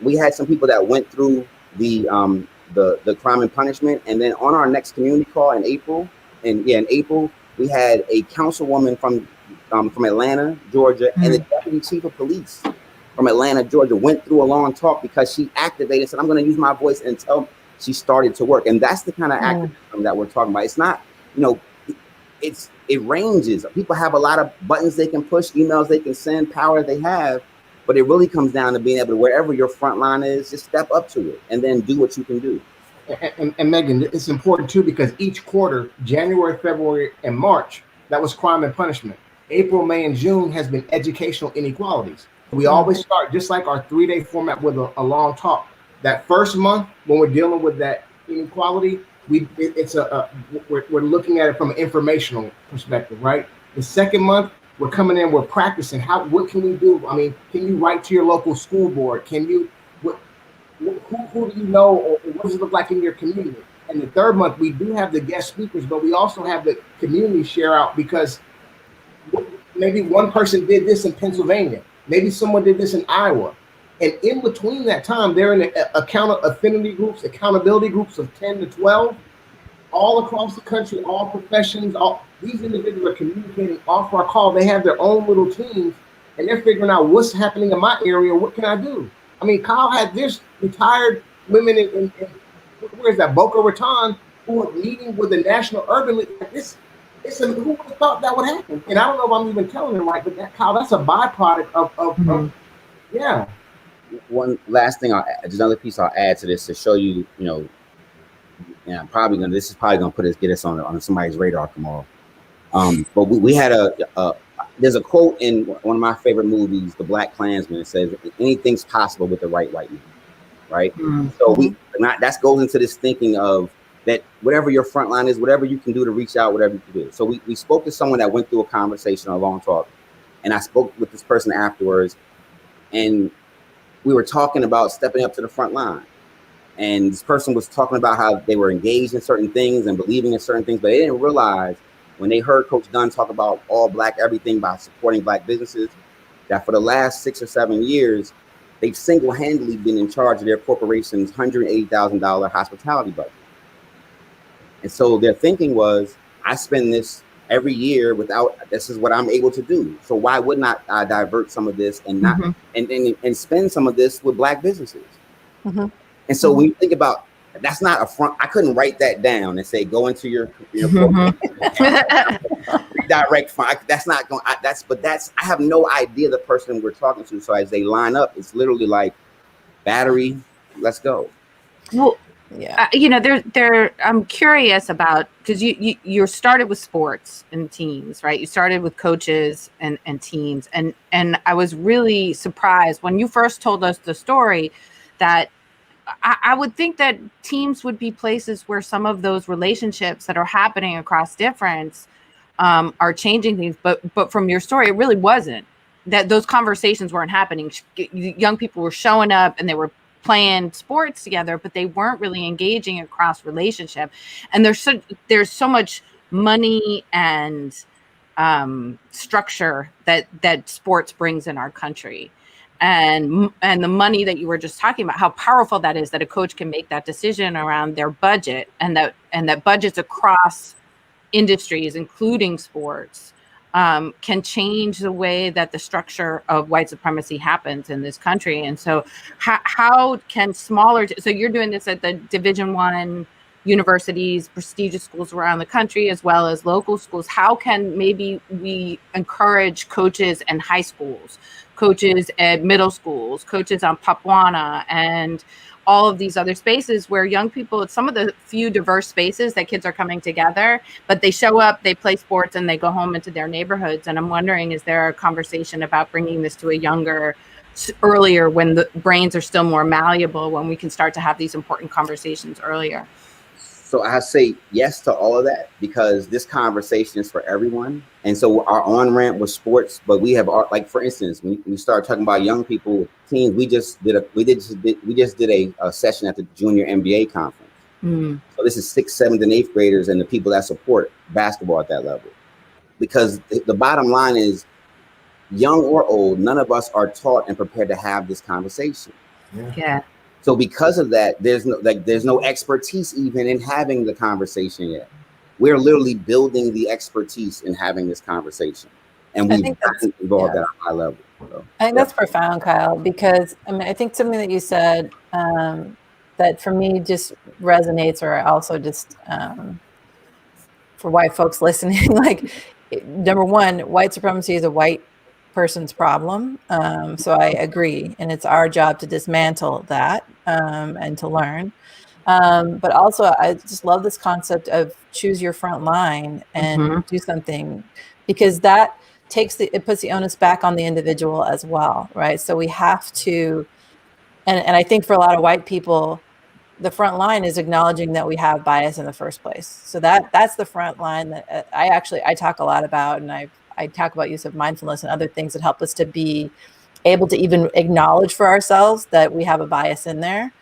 D: We had some people that went through the crime and punishment, and then on our next community call in April, We had a councilwoman from Atlanta, Georgia, and the deputy chief of police from Atlanta, Georgia, went through a long talk because she activated, said, I'm going to use my voice until she started to work. And that's the kind of activism that we're talking about. It's not, it ranges. People have a lot of buttons they can push, emails they can send, power they have, but it really comes down to being able to, wherever your front line is, just step up to it and then do what you can do.
C: And Megan, it's important too, because each quarter, January, February, and March, that was crime and punishment. April, May, and June has been educational inequalities. We always start, just like our 3-day format, with a long talk. That first month, when we're dealing with that inequality, we're looking at it from an informational perspective, right? The second month, we're coming in, we're practicing. What can we do? I mean, can you write to your local school board? Can you, who do you know, or what does it look like in your community? And the third month, we do have the guest speakers, but we also have the community share out, because maybe one person did this in Pennsylvania. Maybe someone did this in Iowa. And in between that time, they're in affinity groups, accountability groups of 10 to 12, all across the country, all professions. These individuals are communicating off our call. They have their own little teams, and they're figuring out what's happening in my area. What can I do? I mean, Kyle had this retired women in where's that, Boca Raton, who are meeting with the National Urban League. Who would have thought that would happen? And I don't know if I'm even telling them right, but Kyle, that's a byproduct of yeah.
D: One last thing, just another piece I'll add to this to show you, and I'm probably gonna, this is probably gonna get us on somebody's radar tomorrow. But we had there's a quote in one of my favorite movies, The Black Klansman. It says, "Anything's possible with the right white man." Right. So that goes into this thinking of that whatever your front line is, whatever you can do to reach out, whatever you can do. So we spoke to someone that went through a conversation, a long talk, and I spoke with this person afterwards, and we were talking about stepping up to the front line. And this person was talking about how they were engaged in certain things and believing in certain things, but they didn't realize when they heard Coach Dunn talk about all Black everything by supporting Black businesses, that for the last 6 or 7 years, they've single-handedly been in charge of their corporation's $180,000 hospitality budget. And so their thinking was, I spend this every year this is what I'm able to do. So why wouldn't I divert some of this and not and spend some of this with Black businesses? And so when you think about, that's not a front, I couldn't write that down and say, go into your direct fund. That's not going, I have no idea the person we're talking to. So as they line up, it's literally like battery, let's go.
A: Well, yeah, I'm curious about, because you started with sports and teams, right? You started with coaches and teams, and I was really surprised when you first told us the story that I would think that teams would be places where some of those relationships that are happening across difference are changing things, but from your story, it really wasn't. That those conversations weren't happening. Young people were showing up and they were playing sports together, but they weren't really engaging across relationship. And there's so much money and structure that sports brings in our country, and the money that you were just talking about, how powerful that is, that a coach can make that decision around their budget, and that budgets across industries, including sports, can change the way that the structure of white supremacy happens in this country. And so how can so you're doing this at the Division I universities, prestigious schools around the country, as well as local schools. How can maybe we encourage coaches in high schools, coaches at middle schools, coaches on Papuana, and all of these other spaces where young people, it's some of the few diverse spaces that kids are coming together, but they show up, they play sports, and they go home into their neighborhoods. And I'm wondering, is there a conversation about bringing this to earlier, when the brains are still more malleable, when we can start to have these important conversations earlier?
D: So I say yes to all of that, because this conversation is for everyone. And so our on-ramp was sports, but we have, like, for instance, when we start talking about young people, teens, we just did a session at the Junior NBA conference. So this is 6th, 7th, and 8th graders and the people that support basketball at that level. Because the bottom line is, young or old, none of us are taught and prepared to have this conversation.
A: Yeah.
D: So because of that, there's no expertise even in having the conversation yet. we're literally building the expertise in having this conversation, and we've gotten involved at a high level. So,
B: I think that's profound, Kyle, because I mean, I think something that you said that for me just resonates, or also just for white folks listening, like, number one, white supremacy is a white person's problem. So I agree. And it's our job to dismantle that and to learn. But also, I just love this concept of choose your front line and do something, because that it puts the onus back on the individual as well, right? So we have to, and I think for a lot of white people, the front line is acknowledging that we have bias in the first place. So that's the front line that I talk a lot about, and I talk about use of mindfulness and other things that help us to be able to even acknowledge for ourselves that we have a bias in there,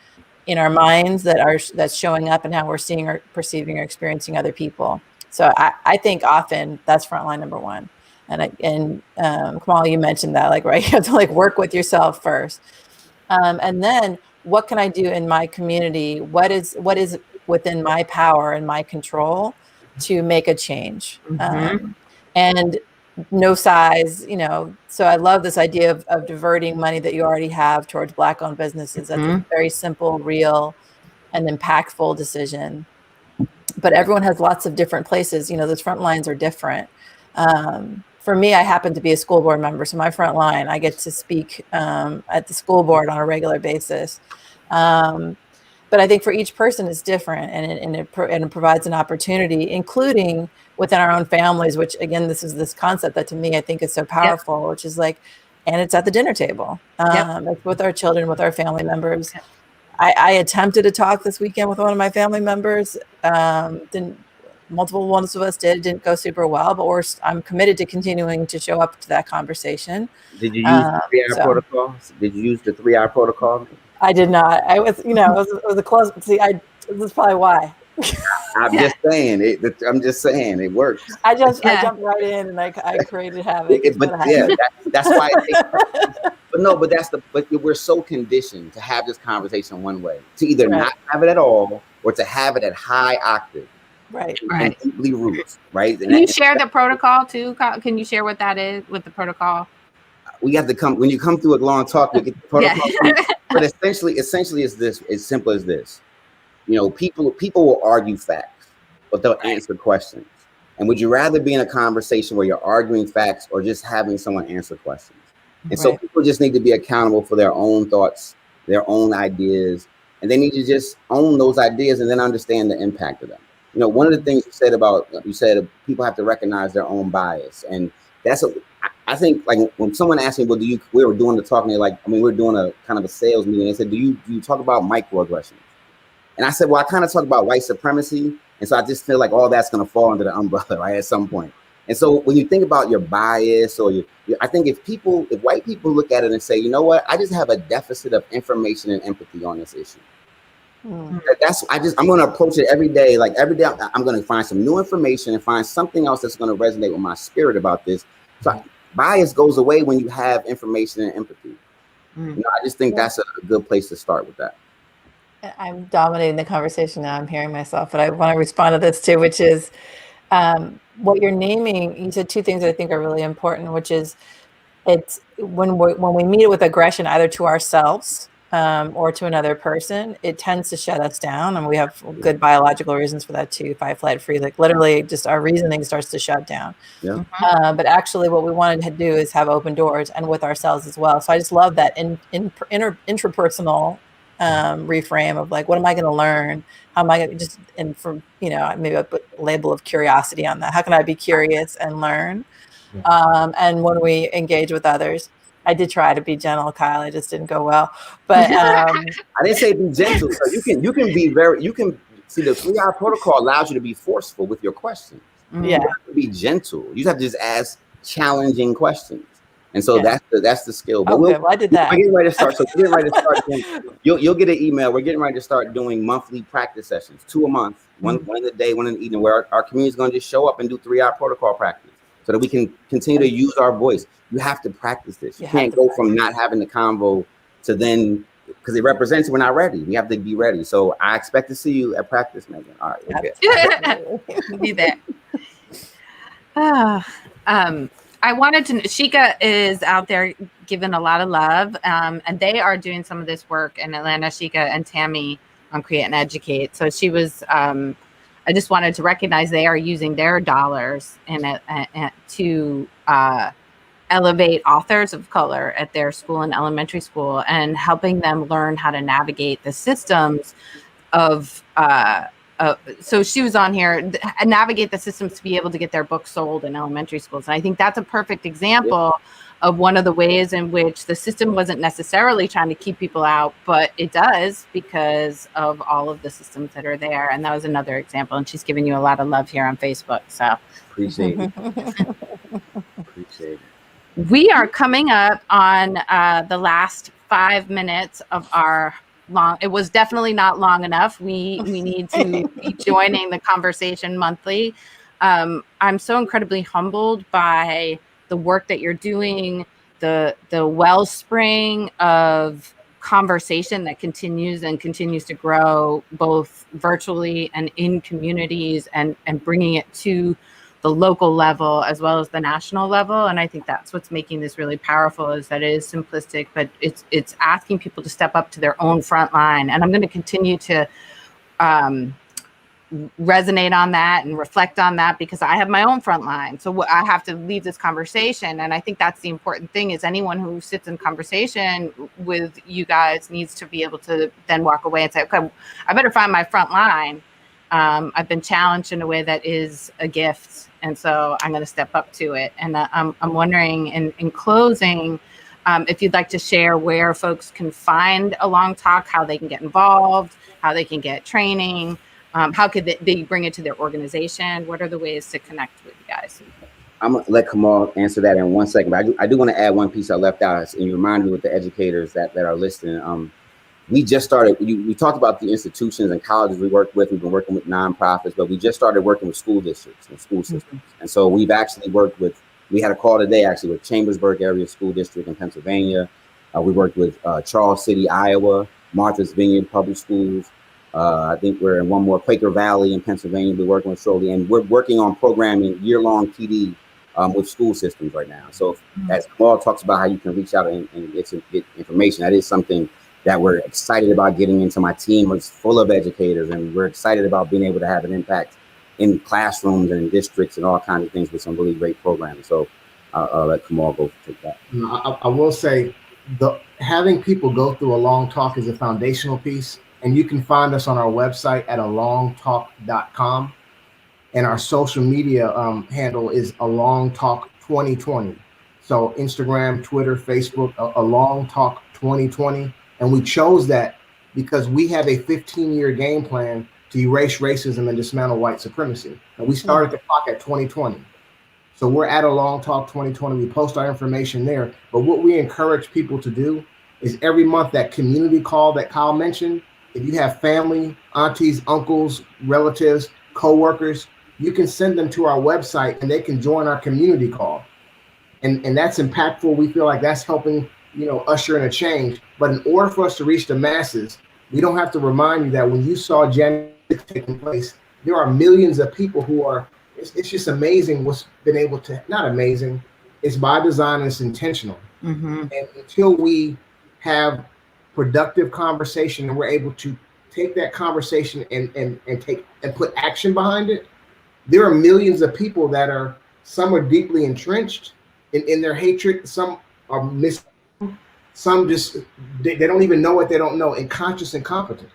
B: in our minds, that's showing up in how we're seeing or perceiving or experiencing other people. So I think often that's frontline number one. And Kamal, you mentioned that, like, right, you have to like work with yourself first, and then what can I do in my community? What is within my power and my control to make a change? And no size, so I love this idea of diverting money that you already have towards Black-owned businesses. That's a very simple, real, and impactful decision. But everyone has lots of different places. Those front lines are different. For me, I happen to be a school board member. So my front line, I get to speak at the school board on a regular basis. But I think for each person it's different, and it provides an opportunity, including within our own families, which again, this is this concept that to me, I think is so powerful, which is like, and it's at the dinner table, like with our children, with our family members. I attempted to talk this weekend with one of my family members. Multiple ones of us didn't go super well, but I'm committed to continuing to show up to that conversation.
D: Did you use the 3-hour protocol? Did you use the 3-hour protocol?
B: I did not. I was, it was a close. See, this is probably why.
D: I'm just saying it works.
B: I jumped right in and I created havoc.
D: That's why. But we're so conditioned to have this conversation one way, to either not have it at all or to have it at high octave.
B: Right.
D: And deeply rooted, right?
A: Can you share the protocol too? Can you share what that is with the protocol?
D: We have to come, when you come through a long talk, we get the protocol. But essentially it's this, as simple as this. People will argue facts, but they'll answer questions. And would you rather be in a conversation where you're arguing facts or just having someone answer questions? And so people just need to be accountable for their own thoughts, their own ideas, and they need to just own those ideas and then understand the impact of them. One of the things you said people have to recognize their own bias. And I think, like, when someone asked me, we were doing the talk, and they're like, we're doing a kind of a sales meeting. They said, do you talk about microaggressions? And I said, well, I kind of talk about white supremacy. And so I just feel like all that's going to fall under the umbrella, right, at some point. And so when you think about your bias, I think if white people look at it and say, you know what, I just have a deficit of information and empathy on this issue. I'm going to approach it every day. Like every day, I'm going to find some new information and find something else that's going to resonate with my spirit about this. So bias goes away when you have information and empathy. I just think that's a good place to start with that.
B: I'm dominating the conversation now. I'm hearing myself, but I want to respond to this too, which is what you're naming. You said two things that I think are really important, which is it's when we meet it with aggression, either to ourselves or to another person, it tends to shut us down. And we have good biological reasons for that too. Fight, flight, freeze, like literally just our reasoning starts to shut down. Yeah. But actually what we wanted to do is have open doors, and with ourselves as well. So I just love that intrapersonal reframe of like, what am I going to learn? How am I going to maybe I put a label of curiosity on that. How can I be curious and learn? And when we engage with others, I did try to be gentle, Kyle. It just didn't go well. But
D: I didn't say be gentle. So you can see the 3-hour protocol allows you to be forceful with your questions.
B: Yeah.
D: You have to be gentle. You have to just ask challenging questions. And so that's the skill. But
B: well, I did that.
D: We're getting ready to start. So we're getting ready to start. You'll get an email. We're getting ready to start doing monthly practice sessions, 2 a month, one in the day, one in the evening, where our community is going to just show up and do 3-hour protocol practice, so that we can continue to use our voice. You have to practice this. You can't go from not having the convo to then because it represents we're not ready. We have to be ready. So I expect to see you at practice, Megan. All right, okay.
A: Be there. I wanted to. Sheikah is out there giving a lot of love, and they are doing some of this work in Atlanta. Sheikah and Tammy on Create and Educate. So she was. I just wanted to recognize they are using their dollars to elevate authors of color at their school and elementary school, and helping them learn how to navigate the systems of. So she was on here, navigate the systems to be able to get their books sold in elementary schools. And I think that's a perfect example of one of the ways in which the system wasn't necessarily trying to keep people out, but it does because of all of the systems that are there. And that was another example. And she's giving you a lot of love here on Facebook. So
D: Appreciate it. Appreciate it.
A: We are coming up on the last 5 minutes of our long. It was definitely not long enough. We need to be joining the conversation monthly. I'm so incredibly humbled by the work that you're doing, the wellspring of conversation that continues to grow both virtually and in communities, and bringing it to the local level as well as the national level. And I think that's what's making this really powerful, is that it is simplistic, but it's asking people to step up to their own front line. And I'm going to continue to resonate on that and reflect on that, because I have my own front line. So I have to leave this conversation. And I think that's the important thing, is anyone who sits in conversation with you guys needs to be able to then walk away and say, okay, I better find my front line. I've been challenged in a way that is a gift. And so I'm going to step up to it. And I'm wondering in closing, if you'd like to share where folks can find a long talk, how they can get involved, how they can get training, how could they bring it to their organization? What are the ways to connect with you guys?
D: I'm going to let Kamal answer that in 1 second, but I do want to add one piece I left out, and you remind me with the educators that are listening. We just started, we talked about the institutions and colleges we work with. We've been working with nonprofits, but we just started working with school districts and school systems. And so we've actually worked with, we had a call today actually with Chambersburg Area School District in Pennsylvania. We worked with Charles City, Iowa, Martha's Vineyard Public Schools. I think we're in one more, Quaker Valley in Pennsylvania. We're working with Shirley, and we're working on programming year-long PD with school systems right now. So as Kamal talks about how you can reach out and get information, that is something that we're excited about getting into. My team is full of educators, and we're excited about being able to have an impact in classrooms and in districts and all kinds of things with some really great programs. So I'll let Kamal go take that.
C: I will say, having people go through a long talk is a foundational piece, and you can find us on our website at alongtalk.com, and our social media handle is alongtalk2020. So Instagram, Twitter, Facebook, alongtalk2020. And we chose that because we have a 15-year game plan to erase racism and dismantle white supremacy. And we started the clock at 2020. So we're at a Long Talk 2020. We post our information there. But what we encourage people to do is every month, that community call that Kyle mentioned, if you have family, aunties, uncles, relatives, coworkers, you can send them to our website and they can join our community call. And that's impactful. We feel like that's helping, usher in a change. But in order for us to reach the masses, we don't have to remind you that when you saw January 6th taking place, there are millions of people who are, it's just amazing what's been able to, not amazing, it's by design and it's intentional. And until we have productive conversation and we're able to take that conversation and put action behind it, there are millions of people that are, some are deeply entrenched in their hatred, some are some just, they don't even know what they don't know, inconscious and competent.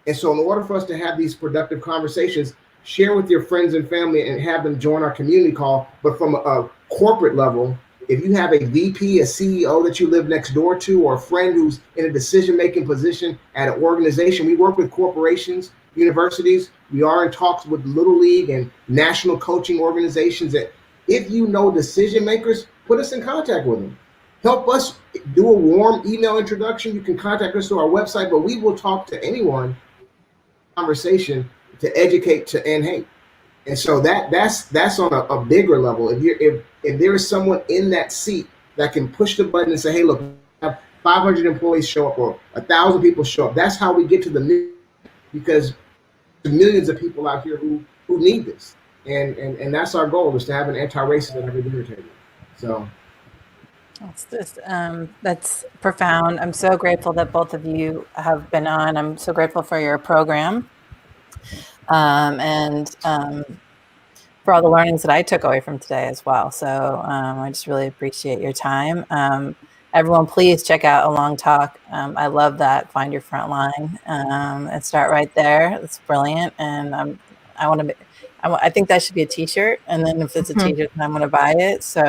C: And so in order for us to have these productive conversations, share with your friends and family and have them join our community call. But from a corporate level, if you have a VP, a CEO that you live next door to, or a friend who's in a decision-making position at an organization, we work with corporations, universities. We are in talks with Little League and national coaching organizations that if you know decision makers, put us in contact with them. Help us do a warm email introduction. You can contact us through our website, but we will talk to anyone, conversation to educate, to end hate. And so that's on a bigger level. If there is someone in that seat that can push the button and say, hey, look, we have 500 employees show up or 1,000 people show up. That's how we get to the million, because the millions of people out here who need this. And that's our goal, is to have an anti-racist at every dinner table. So
B: that's profound. I'm so grateful that both of you have been on. I'm so grateful for your program, and for all the learnings that I took away from today as well. So I just really appreciate your time. Everyone, please check out A Long Talk. I love that. Find your front line and start right there. It's brilliant, and I think that should be a T-shirt. And then if it's a T-shirt, then I'm going to buy it. So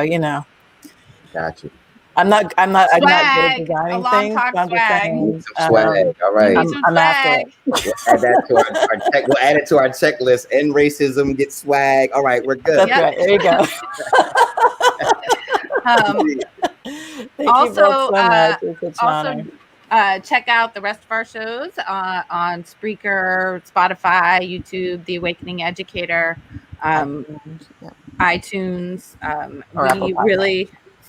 D: Gotcha.
B: I'm not good at
A: Swag.
B: designing
A: A long
B: things.
A: talk
B: I'm just
A: swag.
B: saying,
D: Swag. All right.
B: I'm after it.
D: We'll add that to our check. We'll add it to our checklist. End racism, get swag. All right, we're good.
B: That's right. There you go. Thank you both so much. It's such an honor.
A: Check out the rest of our shows on Spreaker, Spotify, YouTube, The Awakening Educator, iTunes.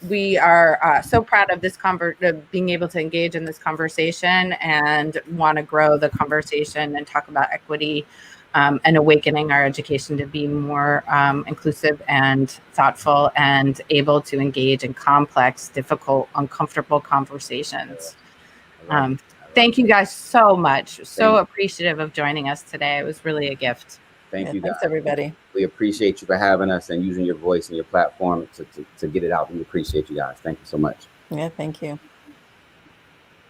A: We are so proud of this of being able to engage in this conversation and want to grow the conversation and talk about equity and awakening our education to be more inclusive and thoughtful and able to engage in complex, difficult, uncomfortable conversations. Thank you guys so much. So appreciative of joining us today. It was really a gift.
D: Thank you guys.
B: Thanks, everybody.
D: We appreciate you for having us and using your voice and your platform to get it out. We appreciate you guys. Thank you so much.
B: Yeah, thank you.